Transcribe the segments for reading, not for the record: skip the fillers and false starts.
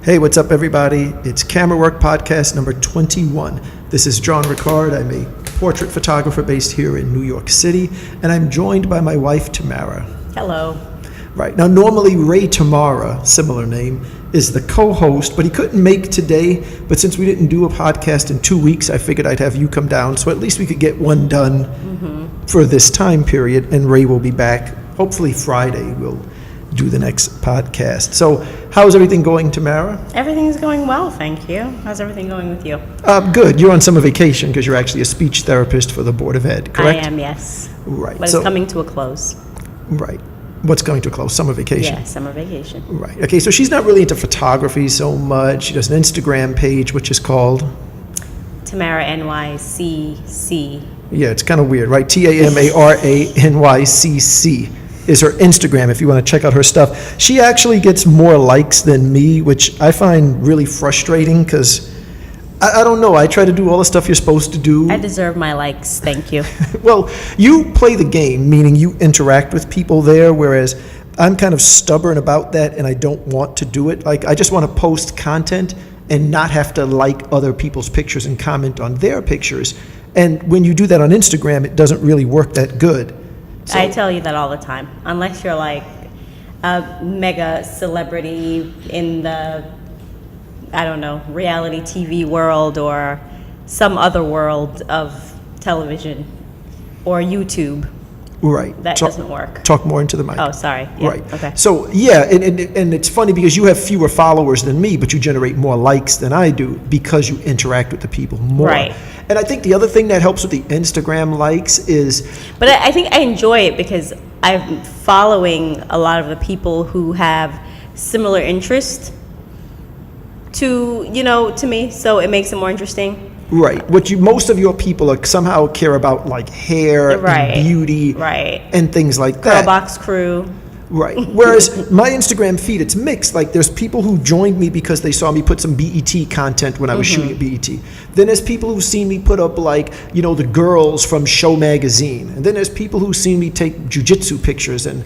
Hey, what's up, everybody? It's Camera Work Podcast number 21. This is John Ricard. I'm a portrait photographer based here in New York City, and I'm joined by my wife, Tamara. Hello. Right. Now, normally Ray Tamara, similar name, is the co-host, but he couldn't make today. But since we didn't do a podcast in 2 weeks, I figured I'd have you come down, so at least we could get one done for this time period, and Ray will be back. Hopefully Friday we'll do the next podcast. So how's everything going, Tamara? Everything's going well, thank you. How's everything going with you? Good. You're on summer vacation because you're actually a speech therapist for the Board of Ed, correct? I am, yes. Right. But it's coming to a close. Right. What's going to close? Summer vacation? Yeah, summer vacation. Right. Okay, so she's not really into photography so much. She does an Instagram page, which is called? Tamara NYCC. Yeah, it's kind of weird, right? TAMARANYCC is her Instagram if you want to check out her stuff. She actually gets more likes than me, which I find really frustrating because I don't know. I try to do all the stuff you're supposed to do. I deserve my likes, thank you. Well, you play the game, meaning you interact with people there, whereas I'm kind of stubborn about that and I don't want to do it. Like, I just want to post content and not have to like other people's pictures and comment on their pictures. And when you do that on Instagram, it doesn't really work that good. So, I tell you that all the time. Unless you're like a mega celebrity in the, I don't know, reality TV world or some other world of television or YouTube. right. That doesn't work. Talk more into the mic. Oh, sorry. Yeah, right. Okay. So, yeah, and it's funny because you have fewer followers than me, but you generate more likes than I do because you interact with the people more. Right. And I think the other thing that helps with the Instagram likes is... But I think I enjoy it because I'm following a lot of the people who have similar interests to me, so it makes it more interesting. Right. Most of your people are somehow care about like hair and beauty and things like that. Girl Box Crew. Right. Whereas my Instagram feed, it's mixed. Like there's people who joined me because they saw me put some BET content when I was shooting at BET. Then there's people who've seen me put up like, the girls from Show Magazine. And then there's people who've seen me take jujitsu pictures and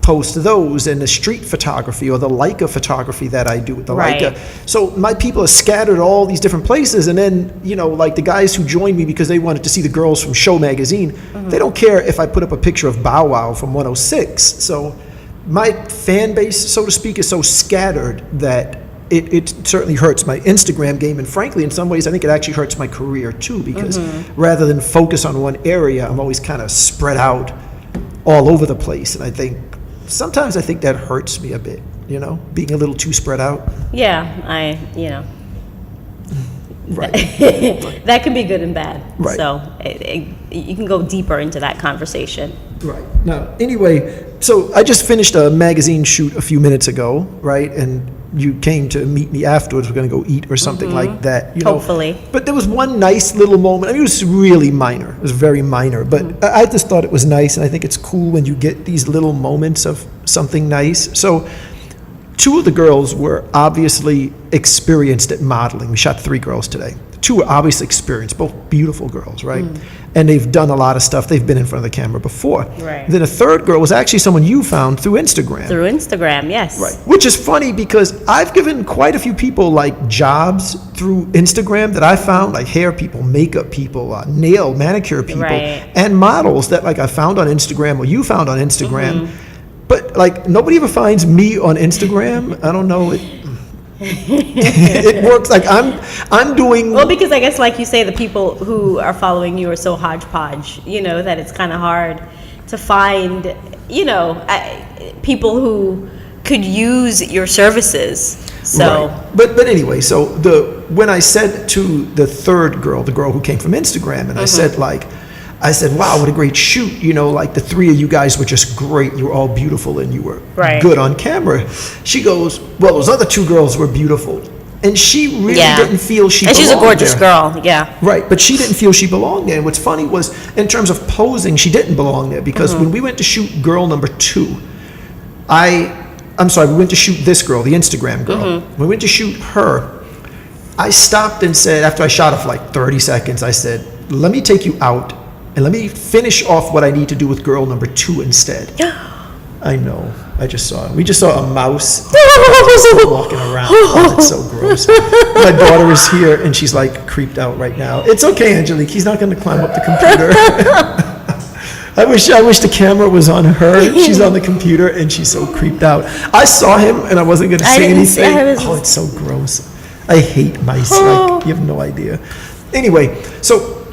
post those, and the street photography or the Leica photography that I do with the Leica. So my people are scattered all these different places, and then, like the guys who joined me because they wanted to see the girls from Show Magazine, they don't care if I put up a picture of Bow Wow from 106. So my fan base, so to speak, is so scattered that it certainly hurts my Instagram game, and frankly, in some ways, I think it actually hurts my career too, because rather than focus on one area, I'm always kind of spread out all over the place, and sometimes I think that hurts me a bit, being a little too spread out. Yeah, Right. that can be good and bad. Right. So you can go deeper into that conversation. Right. Now, anyway, so I just finished a magazine shoot a few minutes ago, right? And you came to meet me afterwards. We're going to go eat or something like that. Hopefully. But there was one nice little moment. I mean, it was really minor. It was very minor. But I just thought it was nice, and I think it's cool when you get these little moments of something nice. So two of the girls were obviously experienced at modeling. We shot 3 girls today. 2 were obviously experienced, both beautiful girls, right? And they've done a lot of stuff. They've been in front of the camera before. Right. Then a third girl was actually someone you found through Instagram. Through Instagram, yes. Right. Which is funny because I've given quite a few people like jobs through Instagram that I found, like hair people, makeup people, nail, manicure people, and models that like I found on Instagram or you found on Instagram. But like nobody ever finds me on Instagram. I don't know. It works like I'm doing. Well, because I guess like you say, the people who are following you are so hodgepodge, that it's kind of hard to find, people who could use your services. So, right. But anyway, so when I said to the third girl, the girl who came from Instagram, and I said, wow, what a great shoot. Like the 3 of you guys were just great. You were all beautiful and you were good on camera. She goes, well, those other 2 girls were beautiful. And she really didn't feel she belonged there. And she's a gorgeous girl, Right, but she didn't feel she belonged there. And what's funny was, in terms of posing, she didn't belong there because when we went to shoot girl number 2, we went to shoot this girl, the Instagram girl. When we went to shoot her, I stopped and said, after I shot her for like 30 seconds, I said, let me take you out. And let me finish off what I need to do with girl number 2 instead. I know. I just saw it. We just saw a mouse walking around. Oh, it's so gross. My daughter is here, and she's like creeped out right now. It's okay, Angelique. He's not going to climb up the computer. I wish the camera was on her. She's on the computer, and she's so creeped out. I saw him, and I wasn't going to say anything. Oh, it's so gross. I hate mice. Like, you have no idea. Anyway, so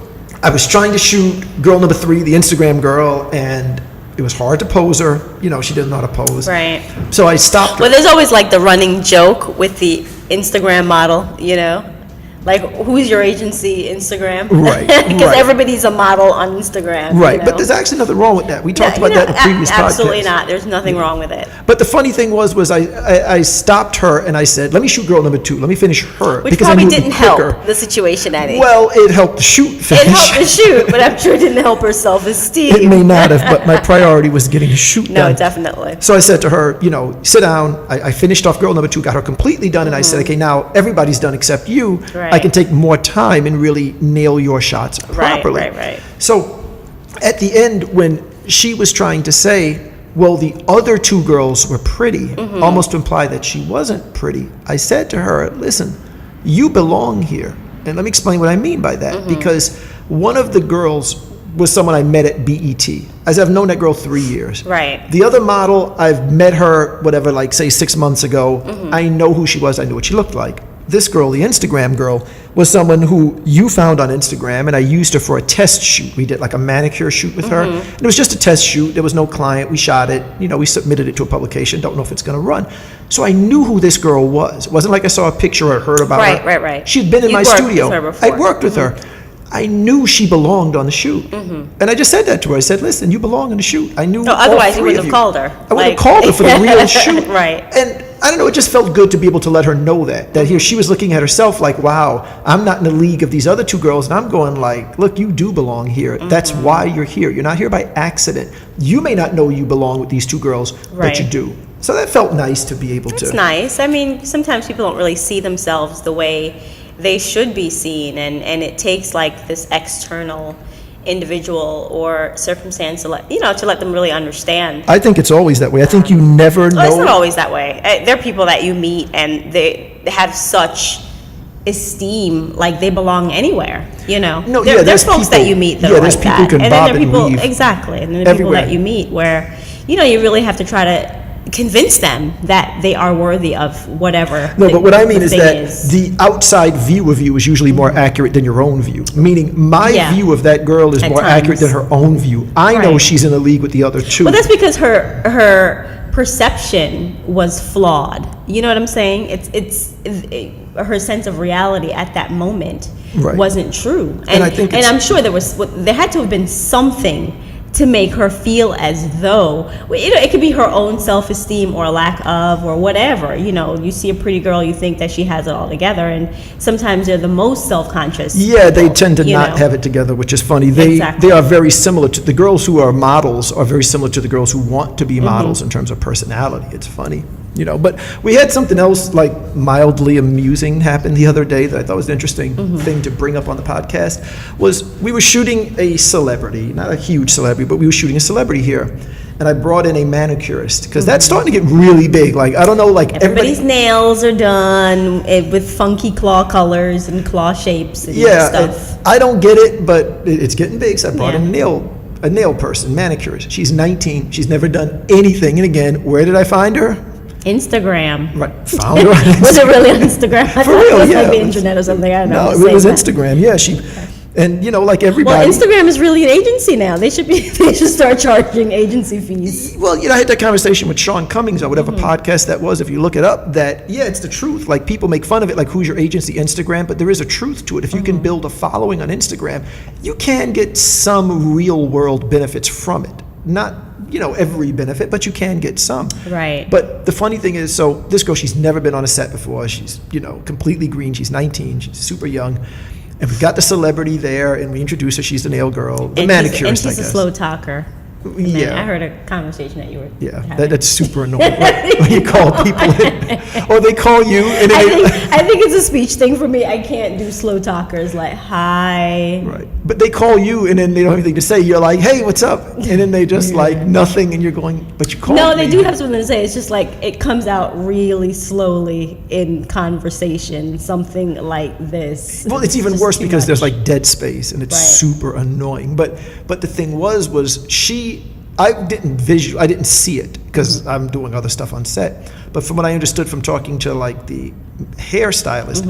I was trying to shoot girl number 3, the Instagram girl, and it was hard to pose her. You know, she didn't know how to pose. Right. So I stopped her. Well, there's always like the running joke with the Instagram model, you know? Like, who's your agency Instagram? Right. Because everybody's a model on Instagram. Right, you know? but there's actually nothing wrong with that. We talked about that in the previous podcast. Absolutely not. There's nothing wrong with it. But the funny thing was I stopped her and I said, let me shoot girl number 2. Let me finish her. Which because probably I knew didn't help the situation any. Well, it helped the shoot finish. It helped the shoot, but I'm sure it didn't help her self-esteem. It may not have, but my priority was getting the shoot done. No, definitely. So I said to her, you know, sit down. I finished off girl number 2, got her completely done, and I said, okay, now everybody's done except you. Right. I can take more time and really nail your shots properly. Right. So at the end, when she was trying to say, well, the other 2 girls were pretty, almost to imply that she wasn't pretty, I said to her, listen, you belong here. And let me explain what I mean by that. Because one of the girls was someone I met at BET. As I've known that girl 3 years. Right. The other model, I've met her, whatever, like say 6 months ago. I know who she was. I knew what she looked like. This girl, the Instagram girl, was someone who you found on Instagram, and I used her for a test shoot. We did like a manicure shoot with her. And it was just a test shoot. There was no client. We shot it. You know, we submitted it to a publication. Don't know if it's going to run. So I knew who this girl was. It wasn't like I saw a picture or heard about her. Right. She'd been in my studio. I worked with her. I knew she belonged on the shoot. And I just said that to her. I said, listen, you belong on the shoot. I knew otherwise you wouldn't have called her. I would have called her for the real shoot. Right. And I don't know, it just felt good to be able to let her know that here she was looking at herself like, wow, I'm not in the league of these other 2 girls. And I'm going like, look, you do belong here. That's why you're here. You're not here by accident. You may not know you belong with these 2 girls, but you do. So that felt nice to be able to. It's nice. I mean, sometimes people don't really see themselves the way they should be seen, and it takes like this external individual or circumstance to let them really understand. I think it's always that way. I think you never know. It's not always that way. There are people that you meet and they have such esteem, like they belong anywhere, you know. No, there's folks people, that you meet that yeah, are there's like people that. who can And bob then there are and people, weave exactly, and then there are people everywhere. that you meet where, you know, you really have to try to convince them that they are worthy of whatever. No, but what I mean the is thing that the outside view of you is usually more accurate than your own view. Meaning my view of that girl is At more times. accurate than her own view. I know Right. she's in a league with the other 2. Well, that's because her perception was flawed. You know what I'm saying? Her sense of reality at that moment wasn't true. And I think I'm sure there had to have been something to make her feel as though, you know, it could be her own self-esteem or lack of or whatever. You know, you see a pretty girl, you think that she has it all together, and sometimes they're the most self-conscious. Yeah, they tend to you not know. have it together, which is funny. They are very similar to the girls who are models are very similar to the girls who want to be models in terms of personality. It's funny, you know. But we had something else like mildly amusing happen the other day that I thought was an interesting thing to bring up on the podcast. Was we were shooting a celebrity, not a huge celebrity, but we were shooting a celebrity here. And I brought in a manicurist because that's starting to get really big. Like, I don't know, like everybody's nails are done with funky claw colors and claw shapes and stuff. I don't get it, but it's getting big. So I brought in a nail person, manicurist. She's 19. She's never done anything. And again, where did I find her? Instagram. Right, found her on Instagram. Was it really on Instagram? I For thought real, it was yeah. like the internet or something. I don't know. No, it was Instagram. Yeah, and you know, like everybody. Well, Instagram is really an agency now. They should start charging agency fees. Well, you know, I had that conversation with Sean Cummings or whatever podcast that was. If you look it up, that it's the truth. Like people make fun of it, like who's your agency, Instagram, but there is a truth to it. If you can build a following on Instagram, you can get some real world benefits from it. Not, you know, every benefit, but you can get some. Right. But the funny thing is, so this girl, she's never been on a set before. She's, you know, completely green. She's 19. She's super young. And we got the celebrity there, and we introduced her. She's the nail girl, the manicurist, I guess. And she's a slow talker. Yeah. I heard a conversation that you were Yeah, having. that's super annoying. When you call people in, or they call you, and then I think it's a speech thing for me. I can't do slow talkers like hi. right. But they call you, and then they don't have anything to say. You're like, hey, what's up? And then they just like nothing, and you're going, but you called No, me. they do have something to say. It's just like it comes out really slowly in conversation, something like this. Well, it's even just worse too because much. there's like dead space, and it's Right. super annoying. But the thing was I didn't see it because I'm doing other stuff on set. But from what I understood from talking to like the hairstylist,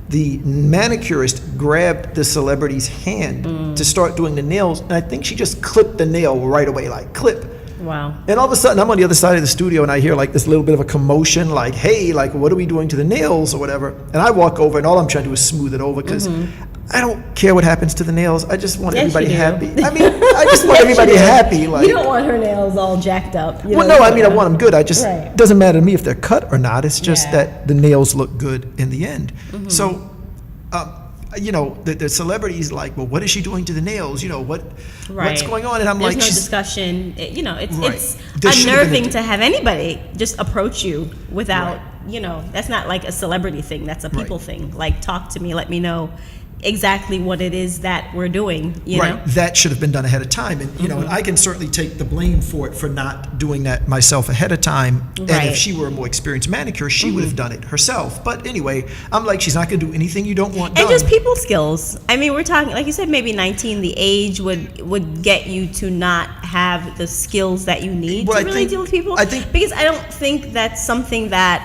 the manicurist grabbed the celebrity's hand to start doing the nails, and I think she just clipped the nail right away, like clip. Wow. And all of a sudden, I'm on the other side of the studio, and I hear like this little bit of a commotion, like, "Hey, like, what are we doing to the nails or whatever?" And I walk over, and all I'm trying to do is smooth it over because I don't care what happens to the nails. I just want Yes, everybody you do. happy. I mean, I just want everybody happy. Like, You don't want her nails all jacked up. well, no, I mean, I want them good. I just Right. it doesn't matter to me if they're cut or not. It's just Yeah. that the nails look good in the end. So, you know, the celebrities like, well, what is she doing to the nails? You know, what's Right. going on? And I'm There's like, no she's, discussion. You know, it's Right. There should have been a unnerving di- to have anybody just approach you without, Right. you know, that's not like a celebrity thing. That's a people Right. thing. Like, talk to me, let me know exactly what it is that we're doing, you know? right, that should have been done ahead of time. And, you know, and I can certainly take the blame for it for not doing that myself ahead of time. And Right. if she were a more experienced manicurist, she would have done it herself. But anyway, I'm like, she's not going to do anything you don't want done. And just people skills. I mean, we're talking, like you said, maybe 19, the age would get you to not have the skills that you need Well, to I really think- deal with people. I think- because I don't think that's something that,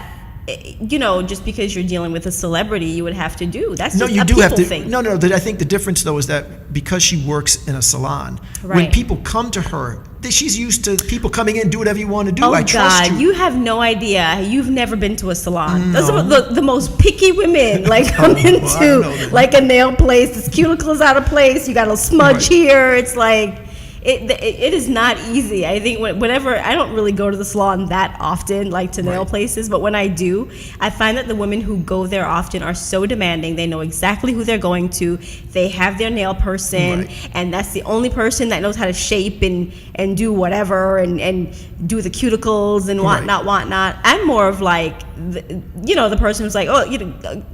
you know, just because you're dealing with a celebrity, you would have to do. That's No, just you a do have people to. thing. No. I think the difference though is that because she works in a salon, when Right. people come to her, she's used to people coming in, do whatever you want to do. Oh I trust God, you. you have no idea. You've never been to a salon. No. Those are the most picky women. Like come Well, I into know that. like a nail place. This cuticle is out of place. You got a smudge Right. here. It's like it is not easy. I think whenever I don't really go to the salon that often, like to nail Right. places, but when I do, I find that the women who go there often are so demanding. They know exactly who they're going to. They have their nail person, Right. and that's the only person that knows how to shape and do whatever and do the cuticles and whatnot. I'm more of like, the person who's like, oh,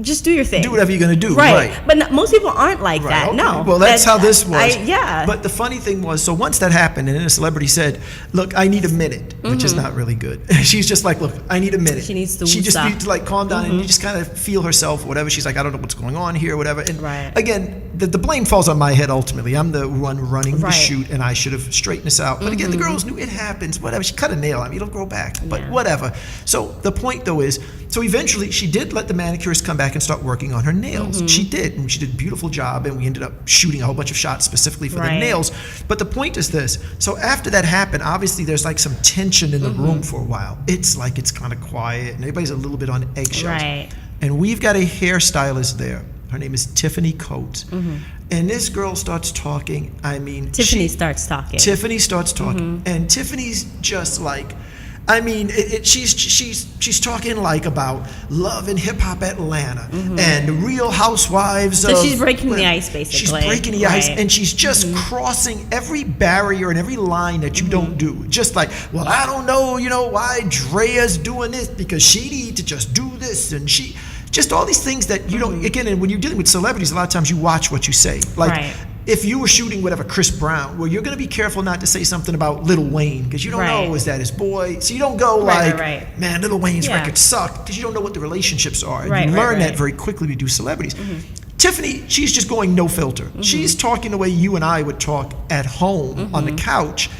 just do your thing. Do whatever you're going to do. Right. Right. But most people aren't like Right, that. okay. No. Well, that's how this was. Yeah. But the funny thing was, so once that happened, and then a celebrity said, "Look, I need a minute," which is not really good. She's just like, "Look, I need a minute." She needs to She just woosah. needs to like calm down and just kind of feel herself, whatever. She's like, "I don't know what's going on here, whatever." And Right. again, the blame falls on my head ultimately. I'm the one running the Right. shoot, and I should have straightened this out. But again, the girls knew it happens. Whatever. She cut a nail. I mean, it'll grow back. But Yeah. whatever. So the point though is, so eventually she did let the manicurist come back and start working on her nails. She did, and she did a beautiful job, and we ended up shooting a whole bunch of shots specifically for the Right. nails. But the point is this, so after that happened, obviously there's like some tension in the room for a while. It's like it's kind of quiet, and everybody's a little bit on eggshells. Right. And we've got a hairstylist there. Her name is TIffany Coates. And this girl starts talking. I mean, Tiffany starts talking. Tiffany starts talking, and Tiffany's just like, I mean, she's talking like about love and hip hop Atlanta and Real Housewives. So she's breaking the ice, basically. She's breaking the ice, Right. and she's just crossing every barrier and every line that you don't do. Just like, well, I don't know, why Drea's doing this because she need to just do this, and she. Just all these things that you don't, again, and when you're dealing with celebrities, a lot of times you watch what you say. Like, Right. if you were shooting whatever, Chris Brown, well, you're going to be careful not to say something about Lil Wayne, because you don't Right. know, is that his boy? So you don't go Right, like, right. man, Lil Wayne's Yeah. records suck, because you don't know what the relationships are. And Right, you right, learn that right. very quickly when you do celebrities. Tiffany, she's just going no filter. She's talking the way you and I would talk at home on the couch.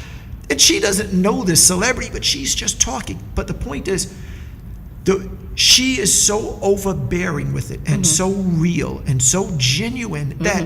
And she doesn't know this celebrity, but she's just talking. But the point is, she is so overbearing with it and so real and so genuine that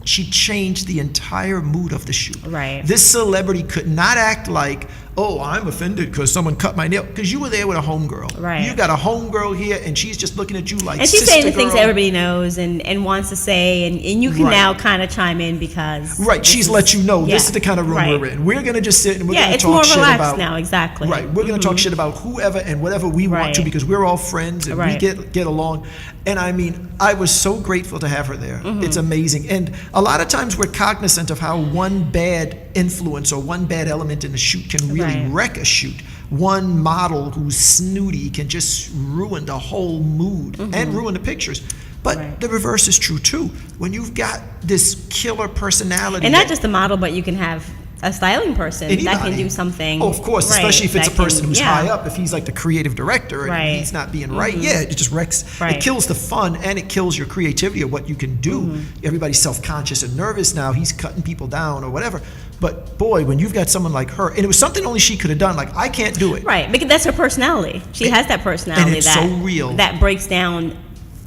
she changed the entire mood of the shoot. Right. This celebrity could not act like, oh, I'm offended because someone cut my nail. Because you were there with a homegirl. Right. You got a homegirl here, and she's just looking at you like, and she's sister saying the things girl. everybody knows and wants to say, and you can Right. now kind of chime in because Right, she's let you know yeah, this is the kind of room right. we're in. We're gonna just sit and we're Yeah, gonna it's talk more shit relaxed about now, exactly. Right, we're gonna talk shit about whoever and whatever we want Right. to because we're all friends and Right. we get along. And I mean, I was so grateful to have her there. It's amazing. And a lot of times we're cognizant of how one bad influence or one bad element in the shoot can really Right. wreck a shoot. One model who's snooty can just ruin the whole mood and ruin the pictures. But Right. the reverse is true too. When you've got this killer personality, And not that- just the model, but you can have a styling person that can Anybody. do something. Oh, of course, right, especially if it's a that can- person who's yeah. high up. If he's like the creative director and Right. he's not being right, yeah, it just wrecks. Right. It kills the fun and it kills your creativity of what you can do. Everybody's self-conscious and nervous now. He's cutting people down or whatever. But boy, when you've got someone like her, and it was something only she could have done. Like I can't do it. Right, because that's her personality. She has that personality and it's that so real. that breaks down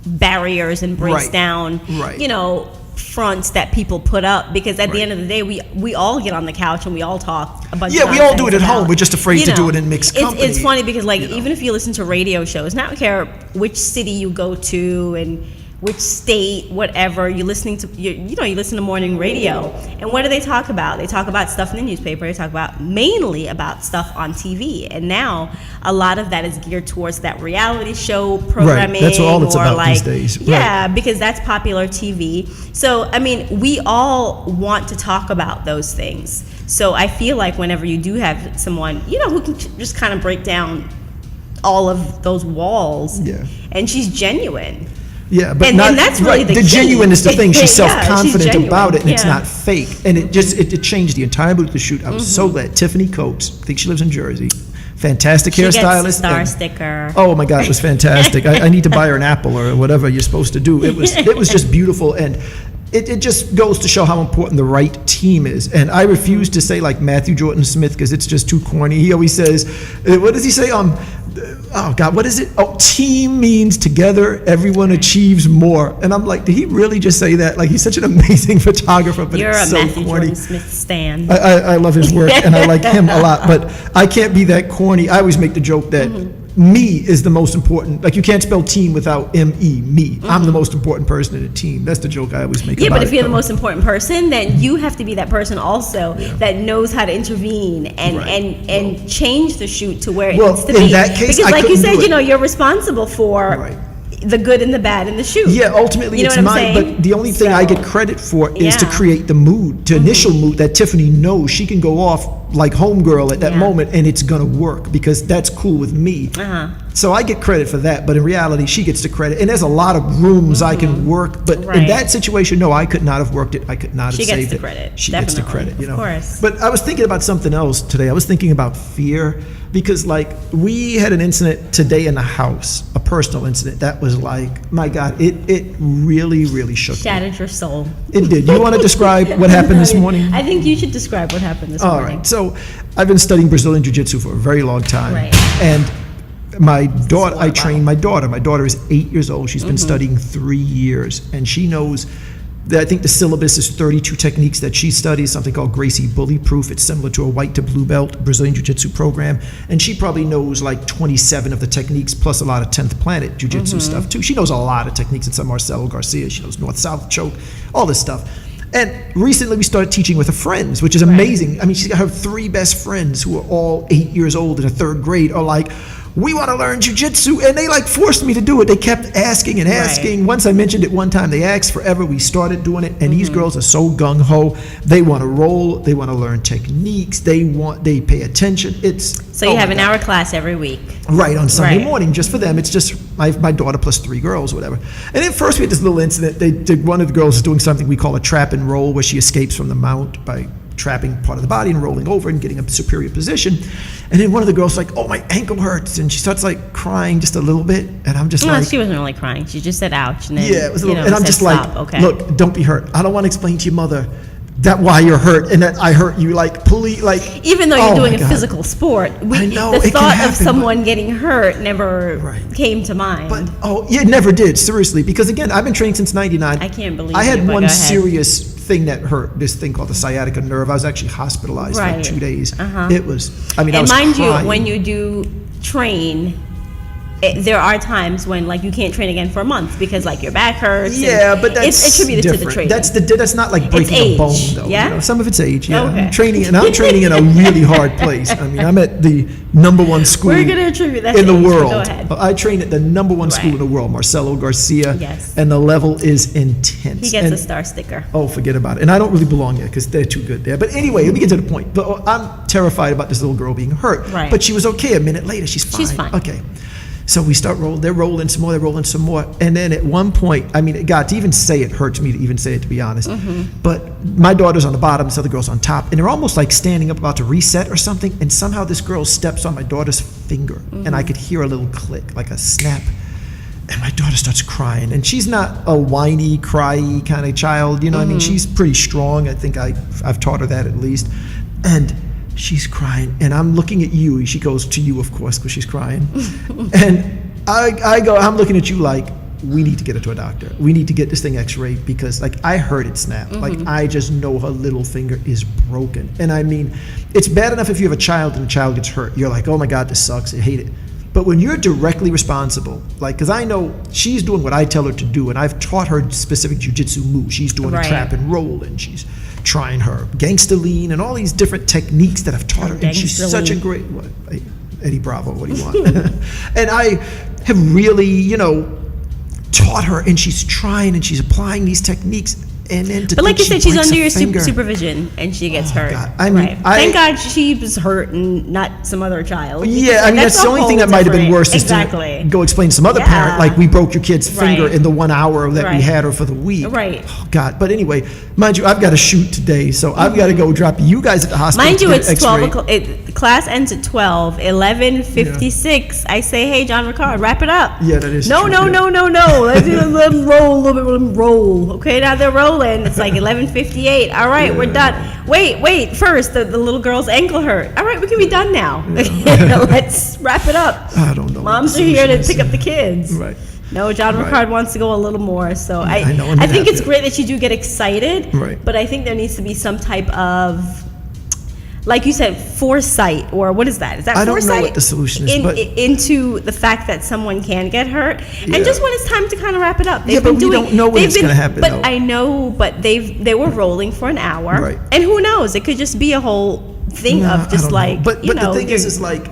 barriers and breaks Right. down, Right. you know, fronts that people put up. Because at the end of the day, we all get on the couch and we all talk a bunch. Yeah, of we all do nonsense it at home. about, We're just afraid you to do know, it in mixed It's company, funny because like you know. even if you listen to radio shows, not care which city you go to and which state, whatever, you're listening to, you listen to morning radio. And what do they talk about? They talk about stuff in the newspaper. They talk about mainly about stuff on TV. And now a lot of that is geared towards that reality show programming. That's all it's or about like, these days. Yeah, because that's popular TV. So, I mean, we all want to talk about those things. So I feel like whenever you do have someone, you know, who can just kind of break down all of those walls. Yeah. And she's genuine. Yeah, but And not that's really right. the The key. genuine is the thing. She's Yeah, she's self-confident genuine. about it, and it's Yeah. not fake. And it just it changed the entire mood of the shoot. I was so glad. TIffany Coates, I think she lives in Jersey. Fantastic She gets a hairstylist. star and- sticker. Oh my God, it was fantastic. I need to buy her an apple or whatever you're supposed to do. It was just beautiful, and it just goes to show how important the right team is. And I refuse to say like Matthew Jordan Smith because it's just too corny. He always says, what does he say? Oh God, what is it? Oh, team means together, everyone achieves more. And I'm like, did he really just say that? Like, he's such an amazing photographer, but You're it's a so Matthew corny. Jordan Smith stan. I love his work and I like him a lot, but I can't be that corny. I always make the joke that me is the most important. Like, you can't spell team without M-E, me. I'm the most important person in a team. That's the joke I always make Yeah, about but if it, you're the though. most important person, then you have to be that person also that knows how to intervene and Right. and change the shoot to where it Well, needs to in be. that case, because I like you couldn't said, do it. you know, you're responsible for Right. the good and the bad in the shoot. Yeah, ultimately You know it's what I'm mine, saying? but the only thing I get credit for is to Yeah. create the mood, the initial mood that Tiffany knows she can go off like homegirl at that Yeah. moment and it's gonna work because that's cool with me. Uh-huh. So I get credit for that, but in reality, she gets the credit. And there's a lot of rooms I can work, but in Right. that situation, no, I could not have worked it. I could not She have gets saved the it. credit, She gets the definitely, credit, you know. of course. But I was thinking about something else today. I was thinking about fear because, like, we had an incident today in the house, a personal incident that was like, my God, it really, really shook me. Shattered your soul. It did. You want to describe what happened this morning? I think you should describe what happened this All morning. right. So I've been studying Brazilian Jiu-Jitsu for a very long time. Right. And my daughter, I trained my daughter. My daughter is 8 years old. She's been studying 3 years. And she knows that I think the syllabus is 32 techniques that she studies, something called Gracie Bully Proof. It's similar to a white to blue belt Brazilian Jiu-Jitsu program. And she probably knows like 27 of the techniques plus a lot of 10th Planet Jiu-Jitsu stuff too. She knows a lot of techniques. It's Marcelo Garcia. She knows North-South choke, all this stuff. And recently we started teaching with her friends, which is amazing. I mean, she's got her 3 best friends who are all 8 years old in the 3rd grade are like, we want to learn jiu-jitsu. And they like forced me to do it. They kept asking and asking. Right. Once I mentioned it one time, they asked forever. We started doing it. And these girls are so gung-ho. They want to roll. They want to learn techniques. They pay attention. So you have an hour class every week. Right, on Sunday Right. morning, just for them. It's just my daughter plus 3 girls, whatever. And then first we had this little incident. One of the girls is doing something we call a trap and roll, where she escapes from the mount by trapping part of the body and rolling over and getting a superior position. And then one of the girls like, oh, my ankle hurts. And she starts like crying just a little bit. And I'm just No, like, she wasn't really crying. She just said ouch. And then, yeah, it was a little, you know, and I'm said just like, stop. Okay. look, don't be hurt. I don't want to explain to your mother that why you're hurt and that I hurt you. Like, please, like. Even though oh you're doing my a God. physical sport, I know, the it can thought happen, of someone but- getting hurt never Right. came to mind. But, oh, yeah, it never did, seriously. Because again, I've been training since 99. I can't believe I you, had but one go ahead. serious thing that hurt, this thing called the sciatica nerve. I was actually hospitalized for like 2 days. It was, I mean, I was mind crying. you, when you do train, there are times when like you can't train again for a month because like your back hurts. Yeah, but that's it's attributed different. to the training. That's not like breaking a bone though. Yeah? You know, some of it's age. Yeah, Okay. I'm training in a really hard place. I mean, I'm at the #1 school We're gonna attribute that in to the age, but world. go ahead. I train at the #1 school in the world, Marcelo Garcia. Yes. And the level is intense. He gets a star sticker. Oh, forget about it. And I don't really belong there because they're too good there. But anyway, let me get to the point. But I'm terrified about this little girl being hurt. Right. But she was okay. A minute later, she's fine. She's fine. Okay. So we start rolling. They're rolling some more. They're rolling some more. And then at one point, I mean, God, to even say it hurts me to even say it, to be honest. But my daughter's on the bottom, this other girl's on top, and they're almost like standing up about to reset or something. And somehow this girl steps on my daughter's finger, and I could hear a little click, like a snap. And my daughter starts crying, and she's not a whiny, cryy kind of child. You know, I mean, she's pretty strong. I think I've taught her that at least. And she's crying, and I'm looking at you. She goes to you, of course, because she's crying. And I go, I'm looking at you like, we need to get her to a doctor. We need to get this thing x-rayed because, like, I heard it snap. Like, I just know her little finger is broken. And I mean, it's bad enough if you have a child and the child gets hurt. You're like, oh my God, this sucks. I hate it. But when you're directly responsible, like, because I know she's doing what I tell her to do, and I've taught her specific jujitsu moves. She's doing a trap and roll, and she's trying her gangster lean and all these different techniques that I've taught her. And she's such a great, Eddie Bravo, what do you want? And I have really, you know, taught her, and she's trying and she's applying these techniques. And then but like you said, she's under your supervision, and she gets hurt. God. I mean, thank God she was hurt and not some other child. Yeah, I mean, that's the only thing that might have been worse is to go explain to some other parent, like, we broke your kid's finger in the 1 hour that we had her for the week. Right. Oh, God. But anyway, mind you, I've got to shoot today, so I've got to go drop you guys at the hospital. Mind you, it's 12 o'clock. Class ends at 12, 11:56. I say, hey, John Ricard, wrap it up. Yeah, that is no, true. No. Let them roll a little bit, let them roll. Okay, now they're rolling. It's like 11:58. All right, we're done. Wait. First, the little girl's ankle hurt. All right, we can be done now. Let's wrap it up. I don't know. Moms are here to pick up the kids. Right. No, John Ricard wants to go a little more. So I know, I think it's great that you do get excited. Right. But I think there needs to be some type of, like you said, foresight, or what is that? Is that I don't foresight? know what the solution is, but into the fact that someone can get hurt, and just when it's time to kind of wrap it up. But we don't know when it's going to happen. But I know, but they were rolling for an hour, right? And who knows? It could just be a whole thing of just like, but the thing is like.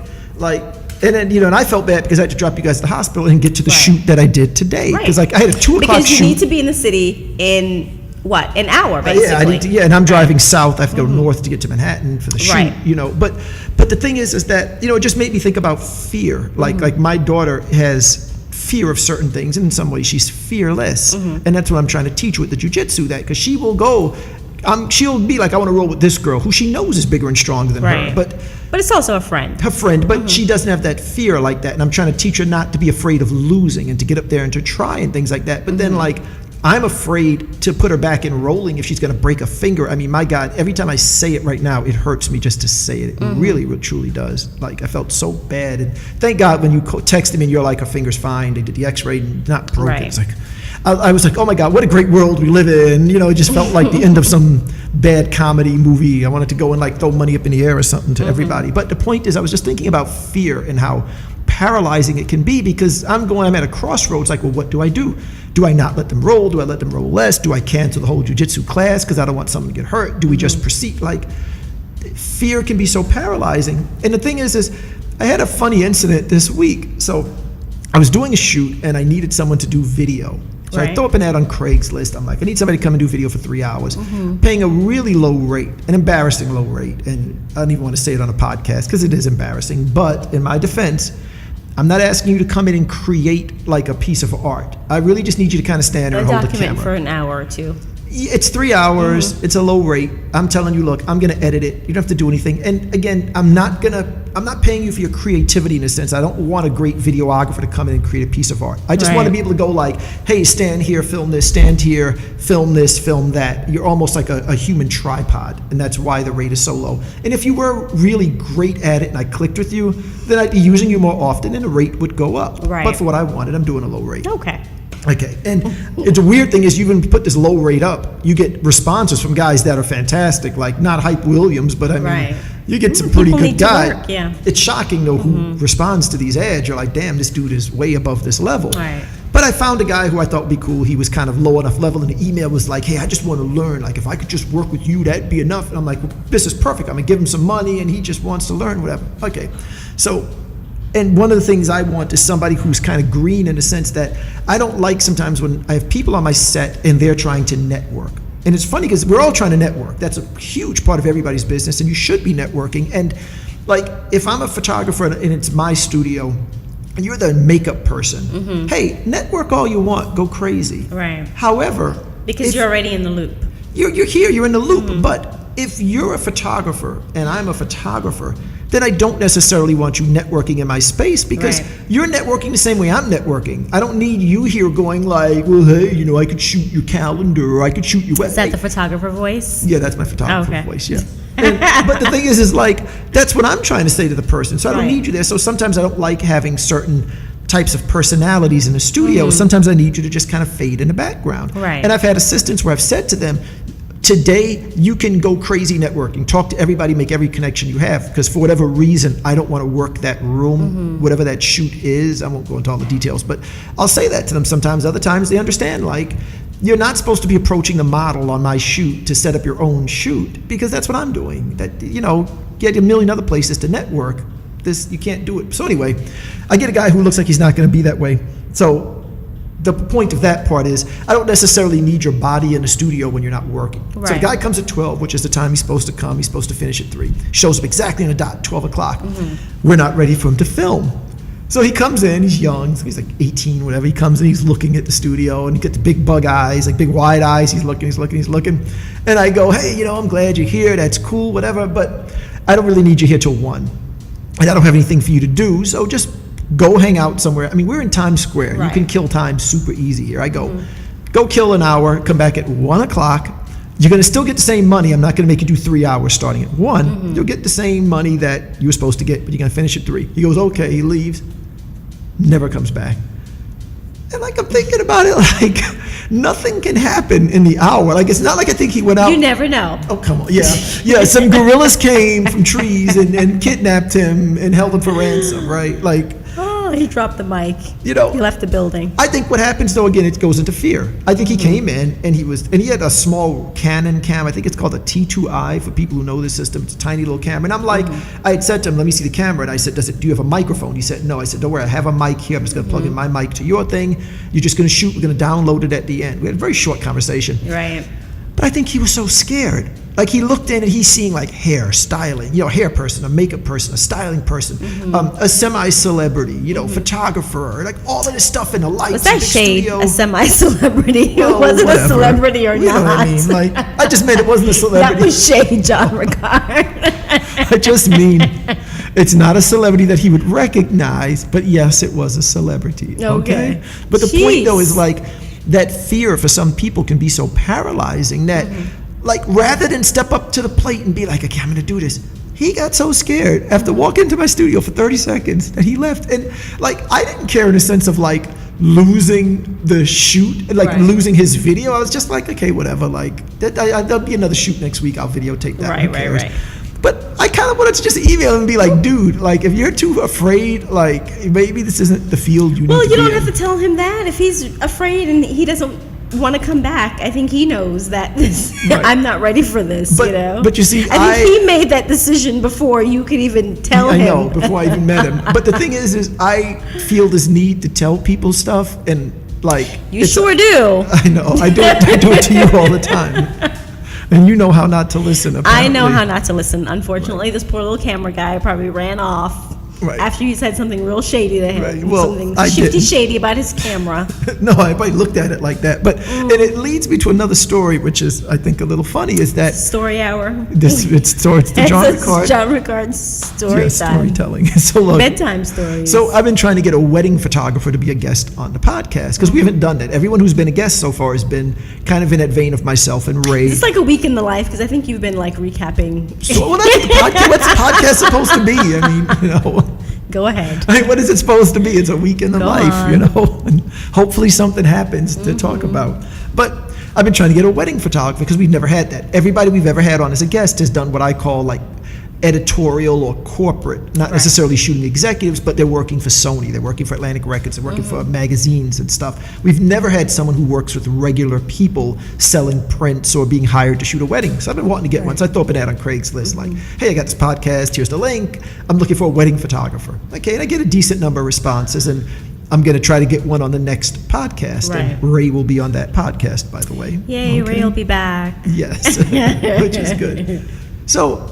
And then, you know, and I felt bad because I had to drop you guys to the hospital and get to the shoot that I did today. Because, like, I had a 2 o'clock shoot. Because you need to be in the city in, what, an hour, basically. Yeah, and I'm driving south. I have to go north to get to Manhattan for the shoot, you know. But the thing is that, you know, it just made me think about fear. Like my daughter has fear of certain things, and in some ways she's fearless. And that's what I'm trying to teach with the jiu-jitsu, that because she will go, she'll be like, I want to roll with this girl who she knows is bigger and stronger than her. But it's also a friend. Her friend, but she doesn't have that fear like that. And I'm trying to teach her not to be afraid of losing and to get up there and to try and things like that. But then, like, I'm afraid to put her back in rolling if she's going to break a finger. I mean, my God, every time I say it right now, it hurts me just to say it. It really, truly does. Like, I felt so bad. And thank God when you texted me and you're like, her finger's fine. They did the x-ray and not broken. It's like, I was like, oh my God, what a great world we live in. You know, it just felt like the end of some bad comedy movie. I wanted to go and like throw money up in the air or something to everybody. But the point is, I was just thinking about fear and how paralyzing it can be, because I'm at a crossroads. Like, well, what do I do? Do I not let them roll? Do I let them roll less? Do I cancel the whole jiu-jitsu class because I don't want someone to get hurt? Do we just proceed? Like, fear can be so paralyzing. And the thing is I had a funny incident this week. So I was doing a shoot and I needed someone to do video. So I throw up an ad on Craigslist. I'm like, I need somebody to come and do video for 3 hours, paying a really low rate, an embarrassing low rate. And I don't even want to say it on a podcast because it is embarrassing. But in my defense, I'm not asking you to come in and create like a piece of art. I really just need you to kind of stand there and hold the camera. Document for an hour or two. It's 3 hours. It's a low rate. I'm telling you, look, I'm going to edit it. You don't have to do anything. And again, I'm not paying you for your creativity in a sense. I don't want a great videographer to come in and create a piece of art. I just want to be able to go like, hey, stand here, film this, stand here, film this, film that. You're almost like a human tripod, and that's why the rate is so low. And if you were really great at it and I clicked with you, then I'd be using you more often and the rate would go up. But for what I wanted, I'm doing a low rate. Okay. Okay, and it's a weird thing is you even put this low rate up, you get responses from guys that are fantastic, like not Hype Williams, but I mean, you get some pretty good guys. Yeah. It's shocking though who responds to these ads. You're like, damn, this dude is way above this level. Right. But I found a guy who I thought would be cool. He was kind of low enough level, and the email was like, hey, I just want to learn. Like, if I could just work with you, that'd be enough. And I'm like, well, this is perfect. I'm gonna give him some money, and he just wants to learn, whatever. Okay, so. And one of the things I want is somebody who's kind of green in the sense that I don't like sometimes when I have people on my set and they're trying to network. And it's funny because we're all trying to network. That's a huge part of everybody's business, and you should be networking. And like, if I'm a photographer and it's my studio, and you're the makeup person, hey, network all you want, go crazy. Right. However, because you're already in the loop. You're here, you're in the loop. But if you're a photographer and I'm a photographer, then I don't necessarily want you networking in my space because you're networking the same way I'm networking. I don't need you here going like, well, hey, you know, I could shoot your calendar or I could shoot your website. Is that the photographer voice? Yeah, that's my photographer voice, yeah. And, but the thing is like, that's what I'm trying to say to the person. So I don't need you there. So sometimes I don't like having certain types of personalities in the studio. Sometimes I need you to just kind of fade in the background. Right. And I've had assistants where I've said to them, today, you can go crazy networking. Talk to everybody, make every connection you have. Because for whatever reason, I don't want to work that room, whatever that shoot is. I won't go into all the details, but I'll say that to them sometimes. Other times, they understand, like, you're not supposed to be approaching the model on my shoot to set up your own shoot, because that's what I'm doing. That, you know, get a million other places to network. This, you can't do it. So anyway, I get a guy who looks like he's not going to be that way. So the point of that part is I don't necessarily need your body in the studio when you're not working. Right. So the guy comes at 12, which is the time he's supposed to come. He's supposed to finish at 3. Shows up exactly on the dot, 12 o'clock. We're not ready for him to film. So he comes in, he's young, so he's like 18, whatever. He comes in, he's looking at the studio, and he gets the big bug eyes, like big wide eyes. He's looking. And I go, hey, you know, I'm glad you're here. That's cool, whatever, but I don't really need you here till 1. And I don't have anything for you to do, so just go hang out somewhere. I mean, we're in Times Square. You can kill time super easy here. I go, go kill an hour, come back at 1 o'clock. You're going to still get the same money. I'm not going to make you do 3 hours starting at 1. You'll get the same money that you were supposed to get, but you're going to finish at 3. He goes, okay, he leaves, never comes back. And like, I'm thinking about it, like, nothing can happen in the hour. Like, it's not like I think he went out. You never know. Oh, come on. Yeah. Yeah, some gorillas came from trees and kidnapped him and held him for ransom, right? Like, oh, he dropped the mic. You know, he left the building. I think what happens though, again, it goes into fear. I think he came in and he had a small Canon cam. I think it's called a T2i for people who know the system. It's a tiny little camera. And I'm like, I had said to him, let me see the camera. And I said, do you have a microphone? He said, no. I said, don't worry, I have a mic here. I'm just going to plug in my mic to your thing. You're just going to shoot. We're going to download it at the end. We had a very short conversation. Right. But I think he was so scared. Like, he looked in and he's seeing like hair, styling, you know, hair person, a makeup person, a styling person, a semi-celebrity, you know, photographer, like all of this stuff in the lights. Was that shade studio. a semi-celebrity? Well, was it whatever. a celebrity or You not? know what I mean? Like, I just meant it wasn't a celebrity. That was shade, John Ricard. I just mean it's not a celebrity that he would recognize, but yes, it was a celebrity. Okay. But the point though is like, that fear for some people can be so paralyzing that like, rather than step up to the plate and be like, okay, I'm gonna do this, he got so scared after walking into my studio for 30 seconds that he left. And like, I didn't care in a sense of like losing the shoot, like losing his video. I was just like, okay, whatever, like there'll be another shoot next week, I'll videotape that. Right. But I kind of wanted to just email him and be like, dude, like, if you're too afraid, like, maybe this isn't the field you need to be in. Well, you don't have to tell him that. If he's afraid and he doesn't want to come back, I think he knows that I'm not ready for this, you know? But you see, I think he made that decision before you could even tell him. I know, before I even met him. But the thing is I feel this need to tell people stuff, and, like... You sure do. I know. I do it to you all the time. And you know how not to listen, apparently. I know how not to listen. Unfortunately, this poor little camera guy probably ran off after you said something real shady to him. Well, something I shifty didn't. Shady about his camera. No, I probably looked at it like that. But and it leads me to another story, which is, I think, a little funny, is that... Story hour. It's the John Ricard. John Ricard's story time. Storytelling. So look, bedtime stories. So I've been trying to get a wedding photographer to be a guest on the podcast, because we haven't done that. Everyone who's been a guest so far has been kind of in that vein of myself and Ray. It's like a week in the life, because I think you've been like recapping. So, well, that's what the podcast, what's the podcast supposed to be? I mean, you know... Go ahead. I mean, what is it supposed to be? It's a week in the Go life, on. you know? And hopefully something happens to talk about. But I've been trying to get a wedding photographer because we've never had that. Everybody we've ever had on as a guest has done what I call like editorial or corporate, not necessarily shooting executives, but they're working for Sony, they're working for Atlantic Records, they're working for magazines and stuff. We've never had someone who works with regular people selling prints or being hired to shoot a wedding. So I've been wanting to get one. So I throw up an ad on Craigslist like, hey, I got this podcast, here's the link, I'm looking for a wedding photographer. Okay, and I get a decent number of responses, and I'm going to try to get one on the next podcast. Right. And Ray will be on that podcast, by the way. Yay, Ray will be back. Yes, which is good. So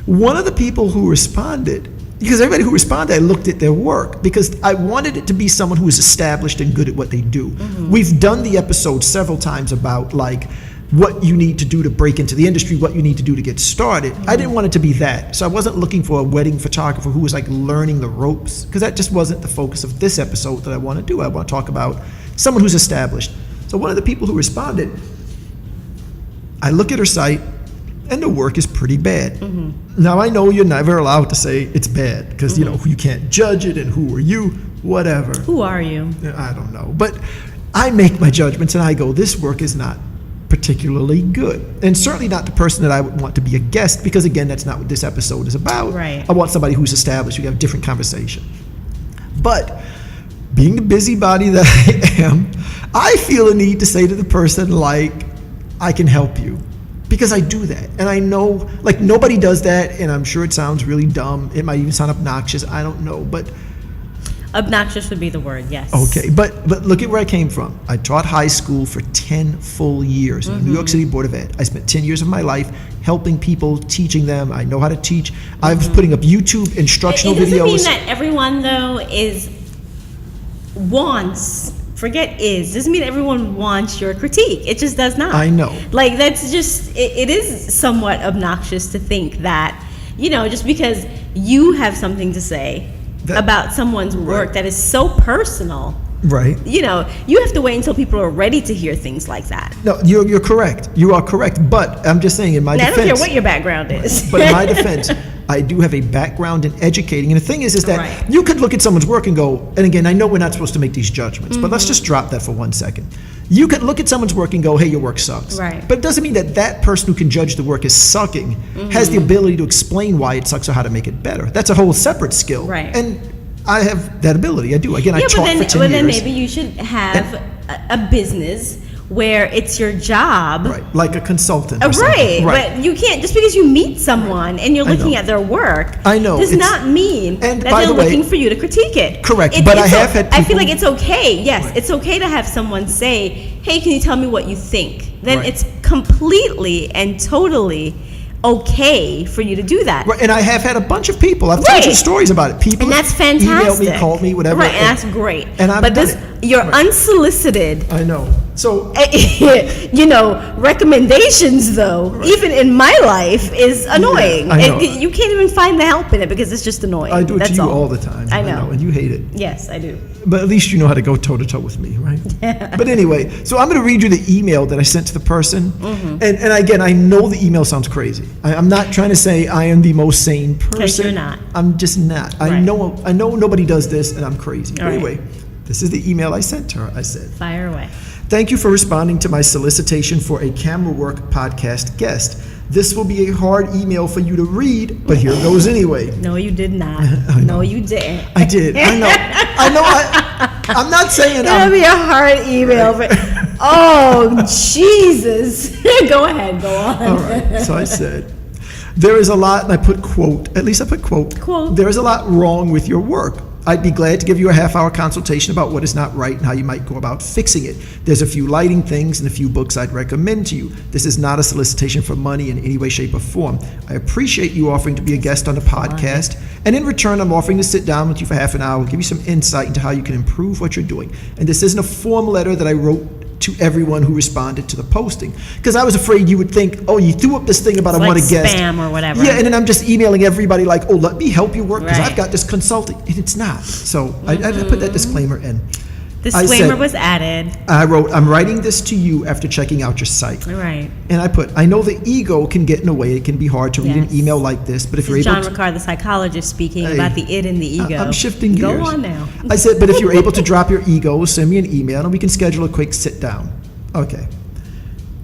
one of the people who responded, because everybody who responded, I looked at their work because I wanted it to be someone who is established and good at what they do. We've done the episode several times about like what you need to do to break into the industry, what you need to do to get started. I didn't want it to be that. So I wasn't looking for a wedding photographer who was like learning the ropes, because that just wasn't the focus of this episode that I want to do. I want to talk about someone who's established. So one of the people who responded, I look at her site and the work is pretty bad. Now I know you're never allowed to say it's bad because you know you can't judge it, and who are you, whatever. Who are you? I don't know, but I make my judgments and I go, this work is not particularly good, and certainly not the person that I would want to be a guest, because again, that's not what this episode is about. Right. I want somebody who's established. We have a different conversation. But being the busybody that I am, I feel a need to say to the person like, I can help you, because I do that, and I know like nobody does that, and I'm sure it sounds really dumb. It might even sound obnoxious. I don't know, but Obnoxious would be the word, yes. okay, but look at where I came from. I taught high school for 10 full years in the New York City Board of Ed. I spent 10 years of my life helping people, teaching them. I know how to teach. I was putting up YouTube instructional It doesn't videos. mean that everyone, though, doesn't mean everyone wants your critique. It just does not. I know. Like, that's just, it is somewhat obnoxious to think that, you know, just because you have something to say about someone's work that is so personal, Right. you know, you have to wait until people are ready to hear things like that. No, you're correct. You are correct. But I'm just saying, in my Now, defense, I don't care what your background is. but in my defense, I do have a background in educating. And the thing is that Right. you could look at someone's work and go, and again, I know we're not supposed to make these judgments, but let's just drop that for 1 second. You could look at someone's work and go, hey, your work sucks. Right. But it doesn't mean that that person who can judge the work as sucking has the ability to explain why it sucks or how to make it better. That's a whole separate skill. Right. And I have that ability. I do. Again, I Yeah, taught for 10 years. then maybe you should have a business where it's your job. Right, like a consultant or Right, something. but you can't, just because you meet someone and you're I looking know. at their work, I know, does it's- not mean and that by they're the way- looking for you to critique it. Correct, but I have had I feel people- like it's okay, yes, Right. it's okay to have someone say, hey, can you tell me what you think? Then Right. it's completely and totally okay for you to do that. Right, and I have had a bunch of people. I've told you Right. stories about it. People And that's emailed fantastic. me, called me, whatever. Right, and that's great. And I've but done this, it. your Right. unsolicited I know. So you know, recommendations though, even in my life, is annoying. I know. You can't even find the help in it because it's just annoying. I do it That's to you all. all the time. I know. And you hate it. Yes, I do. But at least you know how to go toe to toe with me, right? But anyway, so I'm going to read you the email that I sent to the person. And again, I know the email sounds crazy. I'm not trying to say I am the most sane person. 'Cause you're not. I'm just not. I Right. know nobody does this, and I'm crazy. But All right. anyway, this is the email I sent to her. I said, Fire away. thank you for responding to my solicitation for a Camera Work podcast guest. This will be a hard email for you to read, but here goes anyway. No, you did not. No, you didn't. I did. I know. I'm not saying That'll be a hard email. But, oh, Jesus. Go ahead. Go on. All right. So I said, there is a lot, and I put quote, at least I put quote. Quote. There is a lot wrong with your work. I'd be glad to give you a half-hour consultation about what is not right and how you might go about fixing it. There's a few lighting things and a few books I'd recommend to you. This is not a solicitation for money in any way, shape, or form. I appreciate you offering to be a guest on the podcast, and in return, I'm offering to sit down with you for half an hour, give you some insight into how you can improve what you're doing. And this isn't a form letter that I wrote to everyone who responded to the posting, because I was afraid you would think, oh, you threw up this thing about I It's want like a guest. spam or whatever. Yeah, and then I'm just emailing everybody like, oh, let me help you work because Right. I've got this consulting, and it's not. So I put that disclaimer in. Disclaimer was added. I wrote, I'm writing this to you after checking out your site. Right. And I put, I know the ego can get in the way. It can be hard to read an email like this, but if you're able John to... Ricard, the psychologist, speaking about the id and the ego. I'm shifting gears. Go on now. I said, but if you're able to drop your ego, send me an email and we can schedule a quick sit down. Okay.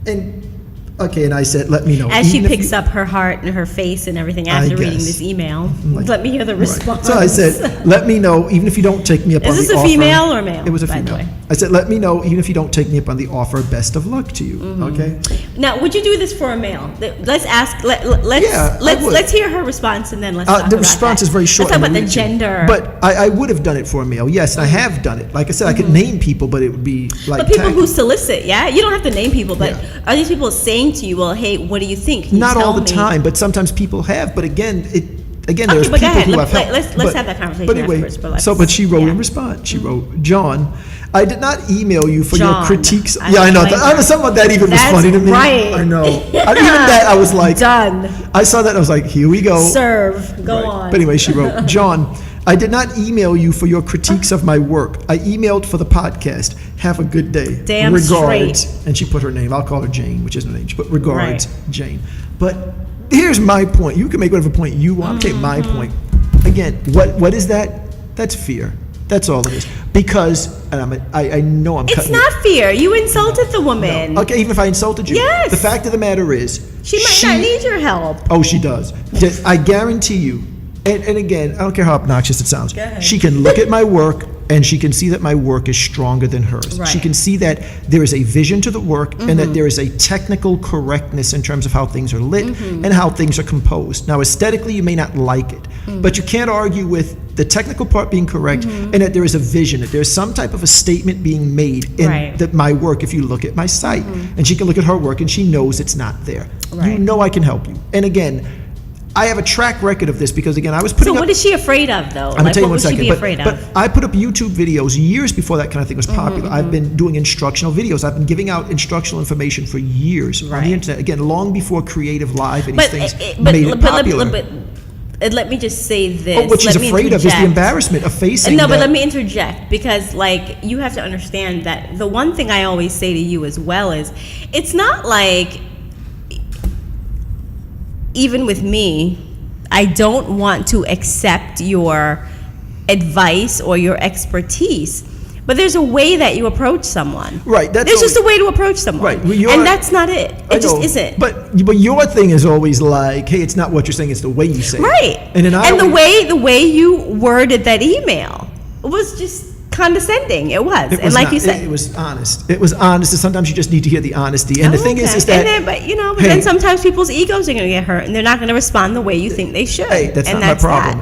And I said, let me know. As she picks up her heart and her face and everything after reading this email, let me hear the response. So I said, let me know, even if you don't take me up on the offer. Is this a female or male? It was a female. By the way. I said, let me know, even if you don't take me up on the offer, best of luck to you, okay? Now, would you do this for a male? Let's ask, let's hear her response and then let's talk about the response that. is very short. Let's talk about the gender. But I would have done it for a male, yes, and I have done it. Like I said, I could name people, but it would be like... But people who solicit, yeah? You don't have to name people, but are these people saying to you, well, hey, what do you think? Can you Not all tell the me? time, but sometimes people have. But again, Okay, there's but go people ahead. who have helped. Let's have that conversation but anyway, afterwards. But she wrote in response. She wrote, John, I did not email you for your critiques. I know. I know something of that even was funny to me. Right. I know. Even that I was like, done. I saw that and I was like, here we go. Serve. Go on. But anyway, she wrote, John, I did not email you for your critiques of my work. I emailed for the podcast. Have a good day. Damn regards. straight. And she put her name. I'll call her Jane, which isn't her name. She put regards, Jane. But here's my point. You can make whatever point you want. Okay, my point. Again, what is that? That's fear. That's all it is. Because, and I know I'm It's cutting not fear. You insulted the woman. No. Okay, even if I insulted you. Yes. The fact of the matter is... She might not need your help. Oh, she does. I guarantee you, and again, I don't care how obnoxious it sounds. Go ahead. She can look at my work and she can see that my work is stronger than hers. Right. She can see that there is a vision to the work and that there is a technical correctness in terms of how things are lit and how things are composed. Now, aesthetically, you may not like it, but you can't argue with the technical part being correct and that there is a vision, that there's some type of a statement being made in my work if you look at my site. And she can look at her work and she knows it's not there. You know I can help you. And again, I have a track record of this because, again, I was putting So what is she afraid of, though? I'm going to tell you in 1 second. What would she be afraid of? But I put up YouTube videos years before that kind of thing was popular. I've been doing instructional videos. I've been giving out instructional information for years on the internet. Again, long before Creative Live and these things made it popular. But let me just say this. But what she's afraid of is the embarrassment of facing No, that. but let me interject because, like, you have to understand that the one thing I always say to you as well is it's not like, even with me, I don't want to accept your advice or your expertise. But there's a way that you approach someone. Right. There's just a way to approach someone. Right. Well, and that's not it. It just isn't. But your thing is always like, hey, it's not what you're saying, it's the way you say it. Right. And the way you worded that email was just condescending. It was. And like you said, it was honest. It was honest, and sometimes you just need to hear the honesty. And the thing is that... but then sometimes people's egos are going to get hurt, and they're not going to respond the way you think they should. Hey, that's not my problem.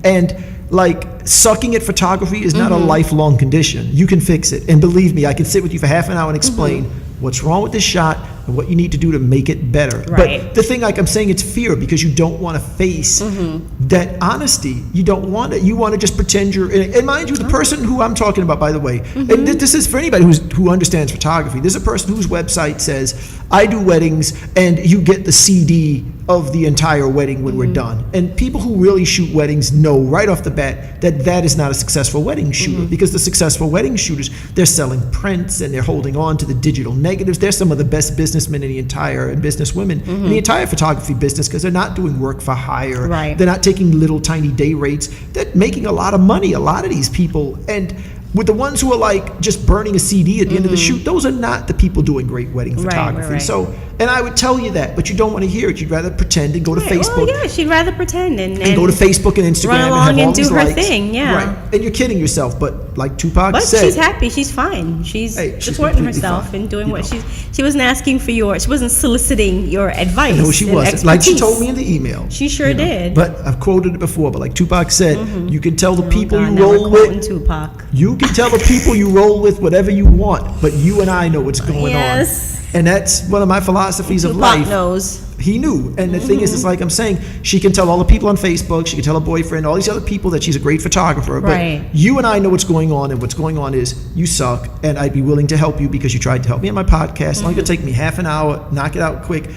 And like, sucking at photography is not a lifelong condition. You can fix it. And believe me, I can sit with you for half an hour and explain what's wrong with this shot and what you need to do to make it better. Right. But the thing, like I'm saying, it's fear because you don't want to face that honesty. You don't want it. You want to just pretend you're... And mind you, the person who I'm talking about, by the way, and this is for anybody who understands photography, there's a person whose website says, I do weddings and you get the CD of the entire wedding when we're done. And people who really shoot weddings know right off the bat that that is not a successful wedding shooter because the successful wedding shooters, they're selling prints and they're holding on to the digital negatives. They're some of the best businessmen in the entire, and businesswomen in the entire photography business because they're not doing work for hire. Right. They're not taking little tiny day rates. They're making a lot of money, a lot of these people. And with the ones who are like just burning a CD at the end of the shoot, those are not the people doing great wedding photography. Right. So, and I would tell you that, but you don't want to hear it. You'd rather pretend and go to Facebook. Well, yeah, she'd rather pretend and go to Facebook and Instagram run along and have all and do these her likes. thing, yeah. Right. And you're kidding yourself, but like Tupac But said, she's happy. She's fine. She's supporting completely herself fine, and doing what she wasn't asking for she wasn't soliciting your advice. No, she wasn't. Expertise. Like she told me in the email. She sure did. But I've quoted it before. But like Tupac said, you can tell the people you now roll we're quoting with. Tupac. You can tell the people you roll with whatever you want, but you and I know what's going on. And that's one of my philosophies of life. Tupac knows. He knew. And the thing is, it's like I'm saying, she can tell all the people on Facebook, she can tell her boyfriend, all these other people that she's a great photographer. Right. But you and I know what's going on, and what's going on is you suck, and I'd be willing to help you because you tried to help me on my podcast. It's only going to take me half an hour, knock it out quick.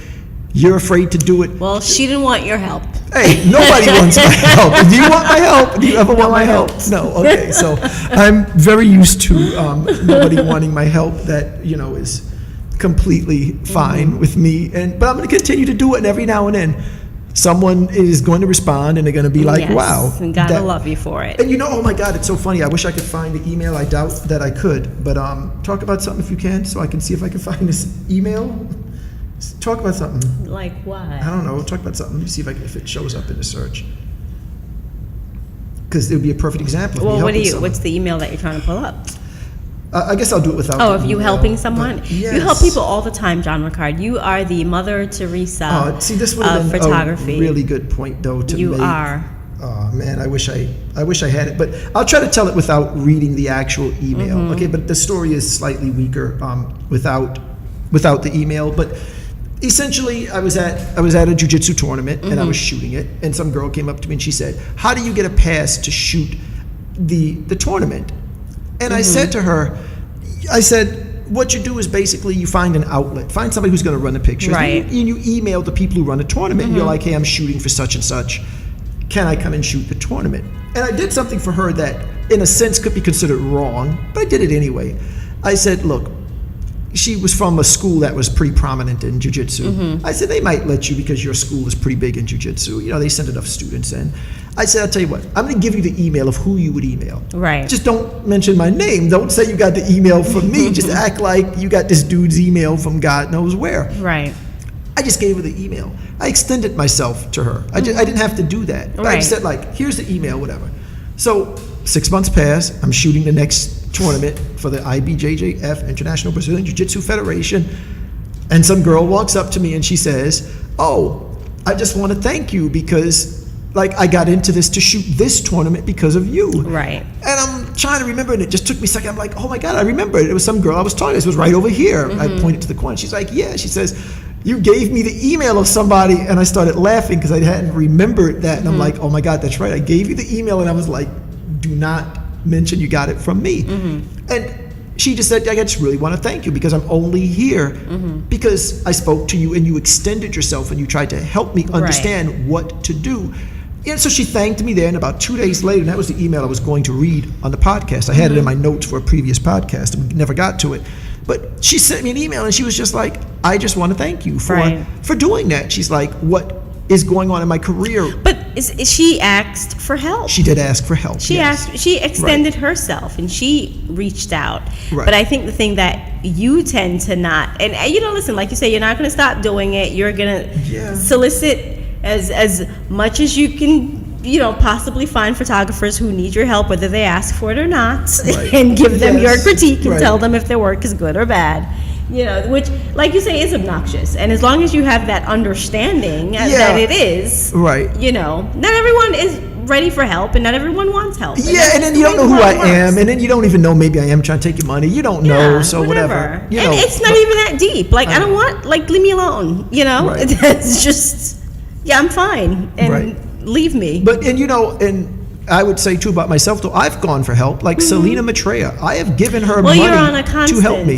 you're afraid to do it. Well, she didn't want your help. Hey, nobody wants my help. Do you want my help? Do you ever want my help? No. Okay. So I'm very used to nobody wanting my help. That, is completely fine with me. But I'm going to continue to do it. And every now and then, someone is going to respond, and they're going to be like, yes, wow. And God will love you for it. And oh my God, it's so funny. I wish I could find the email. I doubt that I could. But talk about something if you can, so I can see if I can find this email. Talk about something. Like what? I don't know. Talk about something. Let me see if it shows up in the search. Because it would be a perfect example of me helping someone. What's the email that you're trying to pull up? I guess I'll do it without. Oh, if you helping someone? Yes. You help people all the time, John Ricard. You are the Mother Teresa See, this would have been photography. a really good point, though, to You make. are. Oh man, I wish I had it, but I'll try to tell it without reading the actual email. Okay, but the story is slightly weaker without the email. But essentially, I was at a jiu-jitsu tournament and I was shooting it, and some girl came up to me and she said, "How do you get a pass to shoot the tournament?" And I said to her, what you do is basically you find an outlet, find somebody who's going to run the pictures, right? And you email the people who run the tournament. And you're like, "Hey, I'm shooting for such and such. Can I come and shoot the tournament?" And I did something for her that, in a sense, could be considered wrong, but I did it anyway. I said, "Look." She was from a school that was pretty prominent in jiu-jitsu. I said, they might let you because your school is pretty big in jiu-jitsu. They send enough students in. I said, I'll tell you what, I'm going to give you the email of who you would email. Right. Just don't mention my name. Don't say you got the email from me. Just act like you got this dude's email from God knows where. Right. I just gave her the email. I extended myself to her. I didn't have to do that. But I just said, here's the email, whatever. So 6 months pass. I'm shooting the next tournament for the IBJJF, International Brazilian Jiu-Jitsu Federation, and some girl walks up to me and she says, "Oh, I just want to thank you because I got into this to shoot this tournament because of you." Right. And I'm trying to remember, and it just took me a second. I'm like, "Oh my God, I remember it. It was some girl I was talking to. This was right over here." I pointed to the corner. She's like, "Yeah." She says, "You gave me the email of somebody," and I started laughing because I hadn't remembered that. And I'm like, "Oh my God, that's right. I gave you the email," and I was like, "Do not mention you got it from me." And she just said, "I just really want to thank you because I'm only here because I spoke to you and you extended yourself and you tried to help me understand what to do." And so she thanked me there, and about 2 days later, and that was the email I was going to read on the podcast. I had it in my notes for a previous podcast and never got to it. But she sent me an email and she was just like, "I just want to thank you for doing that." She's like, "What is going on in my career?" But she asked for help. She did ask for help. She extended herself and she reached out. But I think the thing that you tend to not, and listen, like you say, you're not going to stop doing it. You're going to solicit as much as you can, possibly find photographers who need your help, whether they ask for it or not, and give them your critique and tell them if their work is good or bad. Which, like you say, is obnoxious. And as long as you have that understanding that it is, not everyone is ready for help and not everyone wants help. And then you don't know who I am, and then you don't even know maybe I am trying to take your money. You don't know, so whatever. And it's not even that deep. I don't want, leave me alone, It's just, I'm fine, and leave me. But, and I would say too about myself though, I've gone for help, like Selena Maitreya. I have given her money you're on a constant, to help me.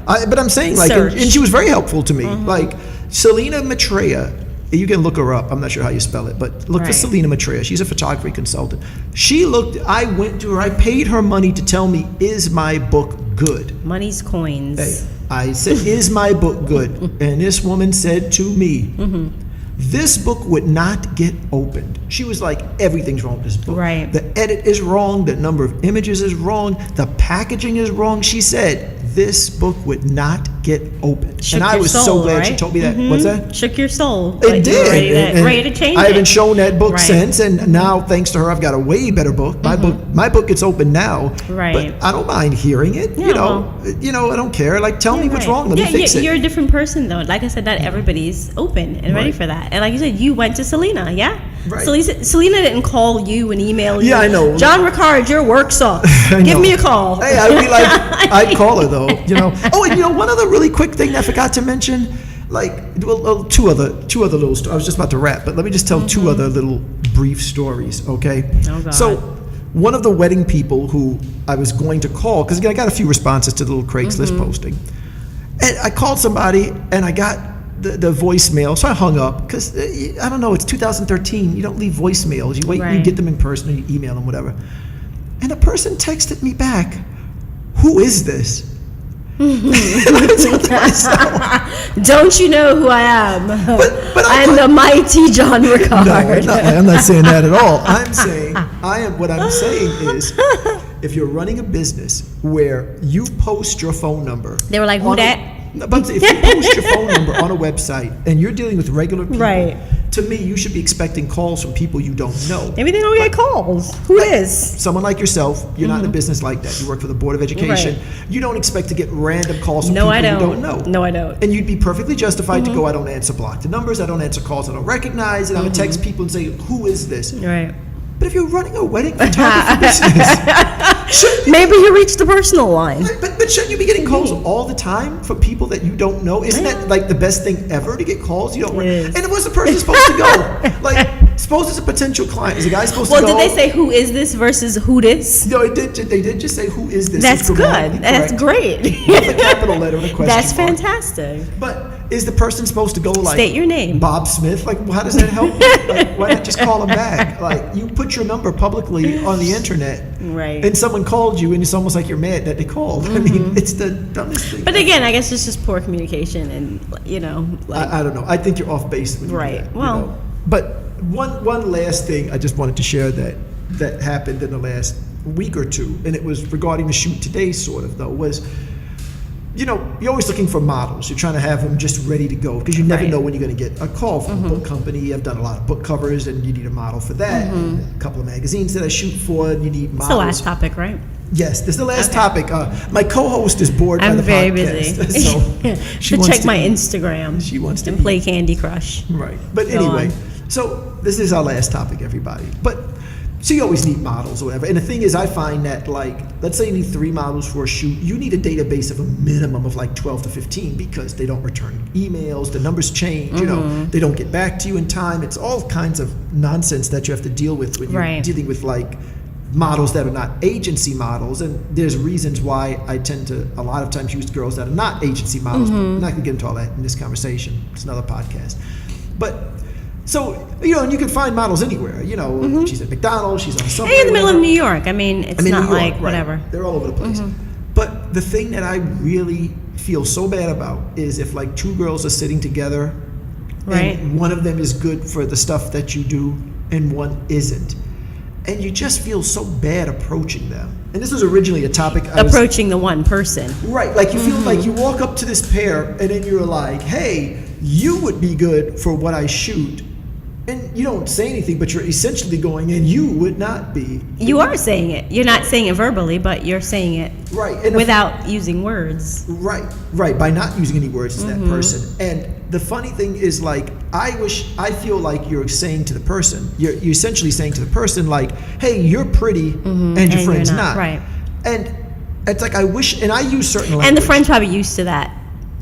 But I'm saying and she was very helpful to me. Like Selena Maitreya, you can look her up. I'm not sure how you spell it, but look for Selena Maitreya. She's a photography consultant. I went to her, I paid her money to tell me, is my book good? Money's coins. Hey, I said, is my book good? And this woman said to me, this book would not get opened. She was like, everything's wrong with this book. The edit is wrong. The number of images is wrong. The packaging is wrong. She said, this book would not get opened. Shook and I was soul, so glad she told me that. What's that? Shook your soul. It did. Ready to change I haven't shown that book Right. since, and now thanks to her, I've got a way better book. My book gets open now, Right. but I don't mind hearing it. Yeah, I don't care. Like, tell me what's wrong. Let me fix it. You're a different person, though. Like I said, not everybody's open and ready for that. And like you said, you went to Selena, yeah? Right. Selena didn't call you and email you. Yeah, I know. John Ricard, your work sucks. Give me a call. Hey, I'd be like, I'd call her though, Oh, and one other really quick thing I forgot to mention, two other little stories. I was just about to wrap, but let me just tell two other little brief stories, okay? Oh, God. So, one of the wedding people who I was going to call, because I got a few responses to the little Craigslist posting, and I called somebody, and I got the voicemail. So I hung up because I don't know. It's 2013. You don't leave voicemails. You wait. Right. You get them in person, or you email them, whatever. And a person texted me back, "Who is this?" Don't you know who I am? But I'm the mighty John Ricard. No, I'm not saying that at all. What I'm saying is, if you're running a business where you post your phone number, They were like, who that? But if you post your phone number on a website and you're dealing with regular people, Right. to me, you should be expecting calls from people you don't know. Maybe they don't get calls. Who is? Someone like yourself, you're not in a business like that. You work for the Board of Education. Right. You don't expect to get random calls from No, people I don't. you don't know. No, I don't. And you'd be perfectly justified to go, I don't answer blocked numbers, I don't answer calls I don't recognize, and I would text people and say, who is this? Right. But if you're running a wedding photography business, Maybe you reached the personal line. but shouldn't you be getting calls all the time from people that you don't know? Isn't that like the best thing ever to get calls? You don't. It is. And what's the person supposed to go? Like, suppose it's a potential client. Is the guy supposed to go? Well, did they say who is this versus who this? No, they did just say who is this? That's It's grammatically good. That's correct. great. With a capital letter and a question That's mark. fantastic. But is the person supposed to go like State your name. Bob Smith? Like, how does that help? Like, why not just call him back? Like, you put your number publicly on the internet, Right. and someone called you, and it's almost like you're mad that they called. I mean, it's the dumbest thing. But again, I guess it's just poor communication and, like, I don't know. I think you're off base when you do Right. that, Well- you know? But one last thing I just wanted to share that happened in the last week or two, and it was regarding the shoot today, sort of though, was, you're always looking for models. You're trying to have them just ready to go because you never Right. know when you're going to get a call from a book company. I've done a lot of book covers, and you need a model for that. And a couple of magazines that I shoot for, and you need models. it's the last topic, right? Yes, this is the last Okay. topic. My co-host is bored by I'm the very podcast, busy. so she to wants check my Instagram. She wants to and play Candy Crush. Right. But Go anyway, on. so this is our last topic, everybody. But so you always need models or whatever. And the thing is, I find that, like, let's say you need 3 models for a shoot, you need a database of a minimum of like 12 to 15 because they don't return emails, the numbers change, they don't get back to you in time. It's all kinds of nonsense that you have to deal with when you're Right. dealing with like models that are not agency models. And there's reasons why I tend to a lot of times use girls that are not agency models. But I'm not gonna get into all that in this conversation. It's another podcast. But so, and you can find models anywhere. She's at McDonald's, she's on Subway. Hey, in the middle of whatever. New York. I mean, it's I'm in not New York, like right. whatever. They're all over the place. But the thing that I really feel so bad about is if like 2 girls are sitting together, Right. and one of them is good for the stuff that you do and one isn't. And you just feel so bad approaching them. And this was originally a topic I was, Approaching the one person. right, like you feel like you walk up to this pair and then you're like, hey, you would be good for what I shoot. And you don't say anything, but you're essentially going, and you would not be. You are saying it. You're not saying it verbally, but you're saying it Right. And without using words. Right, by not using any words to that person. And the funny thing is, like, I feel like you're saying to the person, you're essentially saying to the person, like, hey, you're pretty and your And friend's you're not, not. right. And it's like, I wish, and I use certain language. And the friend's probably used to that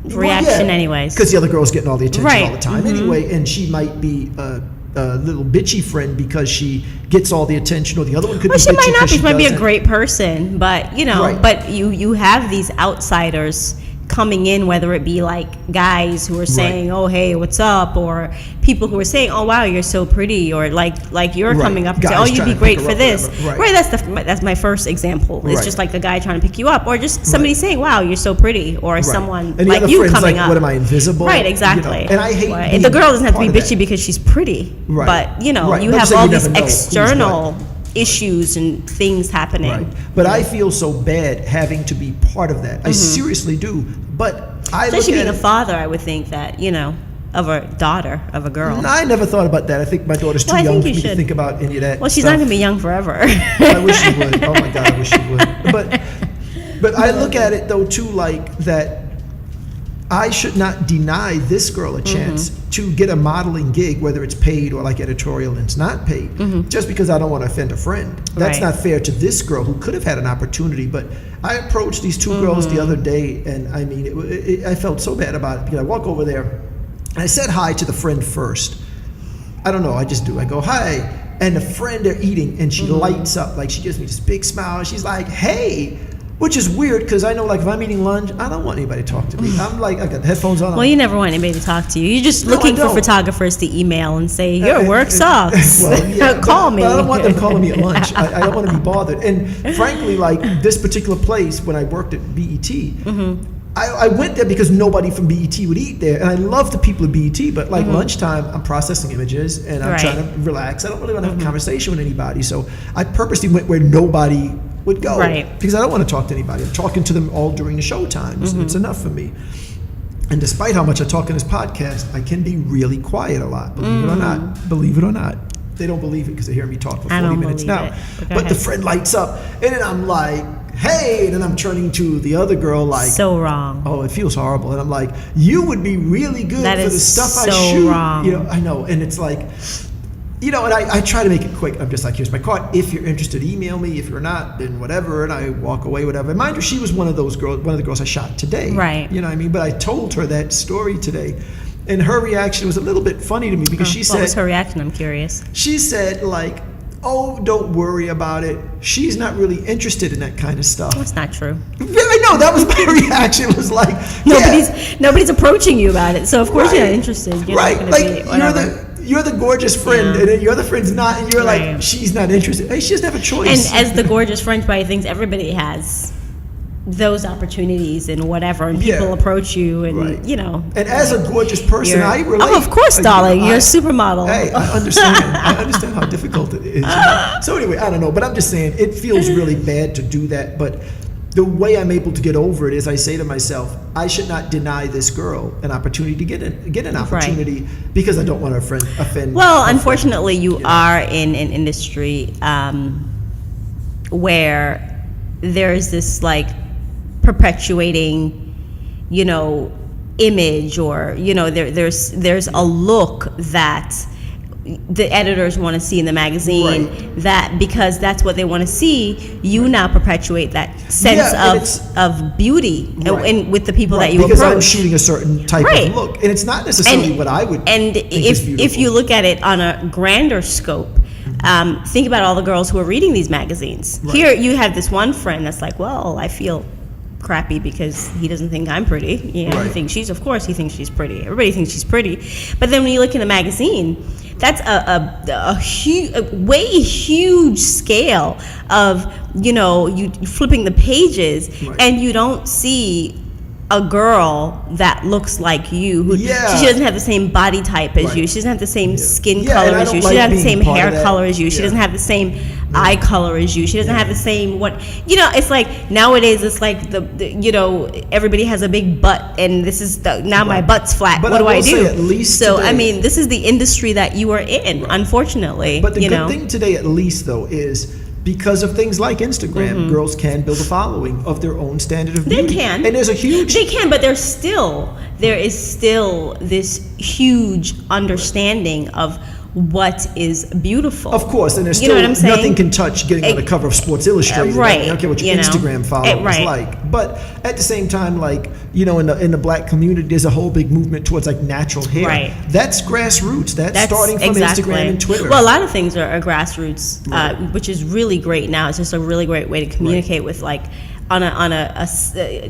reaction anyways. Because the other girl's getting all the attention Right. all the time anyway, and she might be a little bitchy friend because she gets all the attention, or the other one could Well, be she bitchy might not because be. she She might be a doesn't. great person, but Right. but you have these outsiders coming in, whether it be like guys who are saying, "Oh, hey, what's up?" or people who are saying, "Oh, wow, you're so pretty," or like you're Right. coming up and Guys saying, "Oh, you'd trying be to great pick her for up, this." whatever. Right. That's my first example. It's Right. just like the guy trying to pick you up, or just somebody saying, "Wow, you're so pretty," or Right. someone And the like other you friend's coming like, up. what am I, invisible? Right, exactly. And I hate Right. being The girl doesn't have to part be of that. bitchy because she's pretty, Right. but Right. you But I'm have saying all you these never know who's external what. issues and things happening. Right. But I feel so bad having to be part of that. I seriously do. But I look Especially at being a it, father, I would think that, of a daughter, of a girl. I never thought about that. I think my daughter's too Well, I young think for you me to should. think about any of that. Well, she's stuff. not going to be young forever. I wish she would. Oh my God, I wish she would. But I look at it though too, like that I should not deny this girl a chance to get a modeling gig, whether it's paid or like editorial and it's not paid, just because I don't want to offend a friend. That's Right. not fair to this girl who could have had an opportunity. But I approached these 2 girls the other day, and I mean, I felt so bad about it because I walk over there and I said hi to the friend first. I don't know, I just do. I go, hi. And the friend, they're eating, and she lights up. Like, she gives me this big smile. She's like, hey, Which is weird because I know, like, if I'm eating lunch, I don't want anybody to talk to me. I'm like, I got headphones on. Well, you never want anybody to talk to you. You're just No, looking I for don't. photographers to email and say, your work sucks. Well, yeah, Call me. But I don't want them calling me at lunch. I don't want to be bothered. And frankly, like, this particular place, when I worked at BET, I went there because nobody from BET would eat there. And I love the people at BET, but like lunchtime, I'm processing images and I'm trying to relax. I don't really want to have a conversation with anybody. So I purposely went where nobody would go, because I don't want to talk to anybody. I'm talking to them all during the show times. It's enough for me. And despite how much I talk in this podcast, I can be really quiet a lot. Believe it or not. Believe it or not. They don't believe it because they hear me talk for 40 minutes now. But the friend lights up, and then I'm like, hey, and then I'm turning to the other girl like, so wrong. Oh, it feels horrible. And I'm like, you would be really good for the stuff I shoot. Wrong. You know, I know. And it's like, you know, and I try to make it quick. I'm just like, here's my card. If you're interested, email me. If you're not, then whatever. And I walk away, whatever. And mind you, she was one of the girls I shot today. Right. You know what I mean? But I told her that story today. And her reaction was a little bit funny to me because she said... What was her reaction? I'm curious. She said, like, oh, don't worry about it. She's not really interested in that kind of stuff. That's not true. I know, that was my reaction. It was like... Nobody's approaching you about it. So, of course, you're not interested. You're not gonna like, be whatever. You're the gorgeous friend, and then your other friend's not, and you're like, she's not interested. Hey, she doesn't have a choice. And as the gorgeous friend, probably thinks everybody has those opportunities and whatever, and people approach you, and you know. And as a gorgeous person, I relate. Oh, of course, darling, you're a supermodel. Hey, I understand. I understand how difficult it is. So anyway, I don't know, but I'm just saying it feels really bad to do that, but. The way I'm able to get over it is I say to myself, I should not deny this girl an opportunity to get an opportunity because I don't want to offend. Well, unfortunately, you are in an industry where there's this like perpetuating, you know, image, or you know, there's a look that the editors want to see in the magazine, that because that's what they want to see, you now perpetuate that sense of beauty and with the people that you because approach. I'm shooting a certain type of look, and it's not necessarily what I would. And think is beautiful. if you look at it on a grander scope, think about all the girls who are reading these magazines. Here you have this one friend that's like, well, I feel crappy because he doesn't think I'm pretty. You know, he thinks he thinks she's pretty. Everybody thinks she's pretty. But then when you look in the magazine, that's a huge scale of, you know, you flipping the pages and you don't see a girl that looks like you, who she doesn't have the same body type as you, she doesn't have the same skin color as you, she doesn't have the same hair color as you, she doesn't have the same eye color as you, she doesn't have the same it's like nowadays it's like the you know, everybody has a big butt and this is now my butt's flat, but what do I do? At least so today, I mean, this is the industry that you are in, unfortunately. But the good thing today, at least though, is because of things like Instagram, girls can build a following of their own standard of beauty. They can. And there's a huge... They can, but there is still this huge understanding of what is beautiful. Of course, and there's still nothing can touch getting on the cover of Sports Illustrated. I don't care what your Instagram follower is like. But at the same time, like, you know, in the black community, there's a whole big movement towards like natural hair. Right. That's grassroots. That's starting from Instagram and Twitter. Well, a lot of things are grassroots, which is really great now. It's just a really great way to communicate with like on a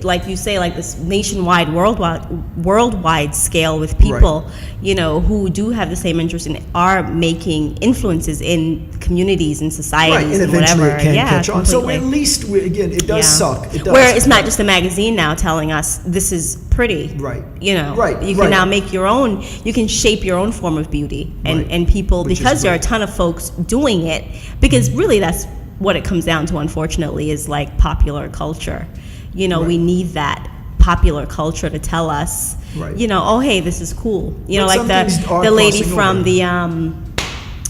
like you say, like this nationwide, worldwide scale with people, you know, who do have the same interest and are making influences in communities and societies and eventually whatever. It can catch on. Completely. So at least again, it does suck. It does. Where it's not just a magazine now telling us this is pretty. Right. You know. You can now make your own. You can shape your own form of beauty, and people, because there are a ton of folks doing it, because really that's what it comes down to, unfortunately, is like popular culture. You know, we need that popular culture to tell us, you know, oh, hey, this is cool. You know, like the lady from the,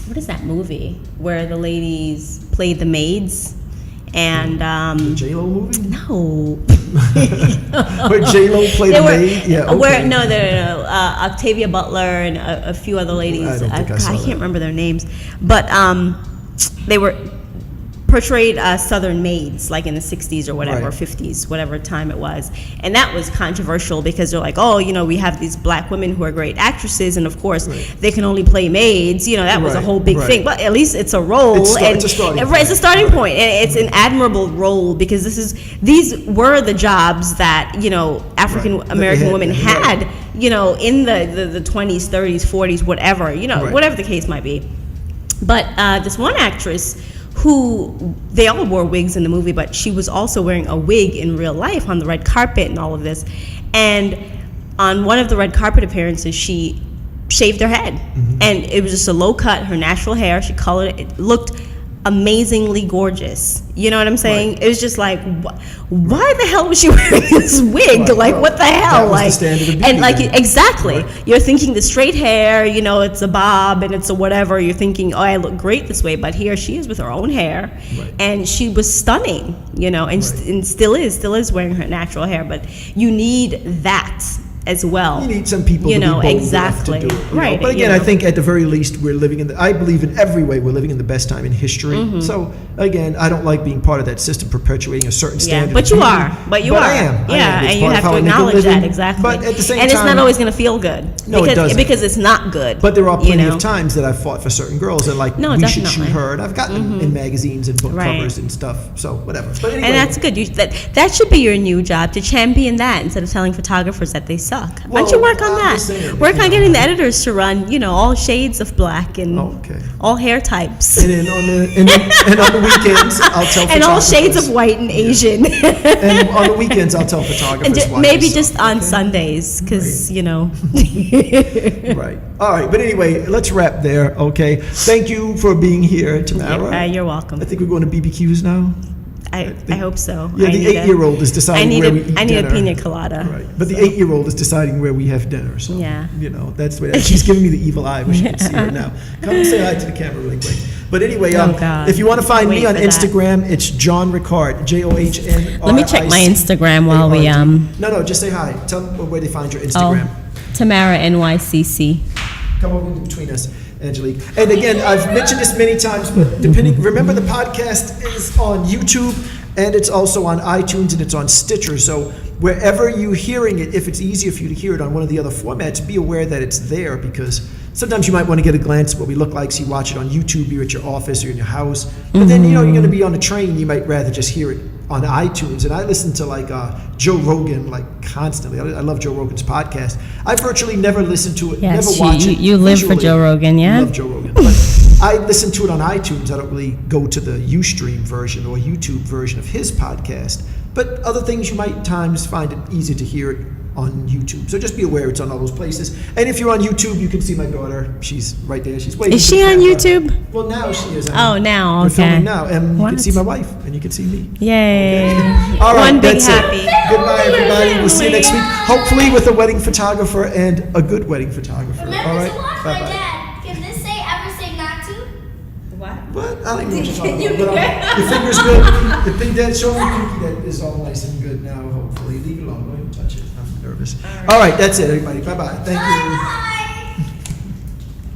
what is that movie where the ladies played the maids? And the J-Lo movie? No. Where J-Lo played the maid? Yeah, okay. Where, no, Octavia Butler and a few other ladies. I can't remember their names. But they were portrayed Southern maids, like in the 60s or whatever, Right. 50s, whatever time it was. And that was controversial because they're like, oh, we have these black women who are great actresses, and of course, they can only play maids. That was a Right, whole big right. thing. But at least it's a role. It's a starting point. It's a starting point. And it's an admirable role because these were the jobs that, African American women had, in the 20s, 30s, 40s, whatever, whatever the case might be. But this one actress who, they all wore wigs in the movie, but she was also wearing a wig in real life on the red carpet and all of this. And on one of the red carpet appearances, she shaved her head. And it was just a low cut, her natural hair. She colored it. It looked amazingly gorgeous. You know what I'm saying? Right. It was just like, why the hell was she wearing this wig? Right. Like, what the hell? That was the standard of beauty and like, then. exactly. Right. You're thinking the straight hair, it's a bob and it's a whatever. You're thinking, oh, I look great this way. But here she is with her own hair, Right. and she was stunning, and still is wearing her natural hair. But you need that as well. You need some people to be bold exactly enough to do it. right. But again, I think at the very least we're living I believe in every way we're living in the best time in history. So again, I don't like being part of that system perpetuating a certain standard. But of you beauty. are. But you But are. I am. Yeah, It's and you part of have how to I make a acknowledge living. that, exactly. But at the same and time, it's not always going to feel good. No, it doesn't. Because it's not good. But there are plenty of times that I've fought for certain girls and like, No, we should definitely. shoot her. And I've gotten them in magazines and book Right. covers and stuff. So whatever. But anyway, And that's good. That should be your new job, to champion that instead of telling photographers that they suck. Why don't you Well, work on I'm that? just saying, Work on getting the editors to run, all shades of black and Okay. all hair types. And then on the weekends, I'll tell And all shades photographers- of white and Asian. And on the weekends, I'll tell photographers why Maybe they suck, just on okay? Sundays, because, Right. All right. But anyway, let's wrap there. Okay. Thank you for being here, Tamara. You're welcome. I think we're going to BBQs now. I hope so. Yeah, the 8-year-old is deciding where we eat I need dinner. a pina colada. Right. But the 8-year-old is deciding where we have dinner. So, Yeah. that's the way. She's giving me the evil eye, which you can see right now. Come and say hi to the camera really quick. But anyway, Oh, God. if you want to find me Wait on for that. Instagram, it's John Ricard, JOHN. Let me check my Instagram while we No, just say hi. Tell them where they find your Instagram. Tamara NYCC. Come over in between us, Angelique. And again, I've mentioned this many times, but remember the podcast is on YouTube and it's also on iTunes and it's on Stitcher. So wherever you're hearing it, if it's easier for you to hear it on one of the other formats, be aware that it's there, because sometimes you might want to get a glance at what we look like. So you watch it on YouTube, you're at your office or in your house. But then, you're going to be on a train, you might rather just hear it on iTunes. And I listen to like Joe Rogan constantly. I love Joe Rogan's podcast. I virtually never listen to it, Yes, never watch it. you live for visually. Joe Rogan, yeah? I love Joe Rogan. But I listen to it on iTunes. I don't really go to the Ustream version or YouTube version of his podcast. But other things, you might times find it easier to hear it on YouTube. So just be aware it's on all those places. And if you're on YouTube, you can see my daughter. She's right there. She's waving. Is to she the on camera. YouTube? Well, now she is. Oh, now, We're okay. filming now. And you What? can see my wife and you can see me. Yay. All right, One big that's happy. it. Goodbye, everybody. We'll see you next week. Hopefully with a wedding photographer and a good wedding photographer. Remember All right? to watch my Bye-bye. dad. Can this ever say not to? What? I don't even know what you're talking about. But, your finger's good. The Big Dad showed me cookie that is all nice and good now, hopefully. Leave it alone. Don't even touch it. I'm nervous. All right, that's it, everybody. Bye-bye. Thank you.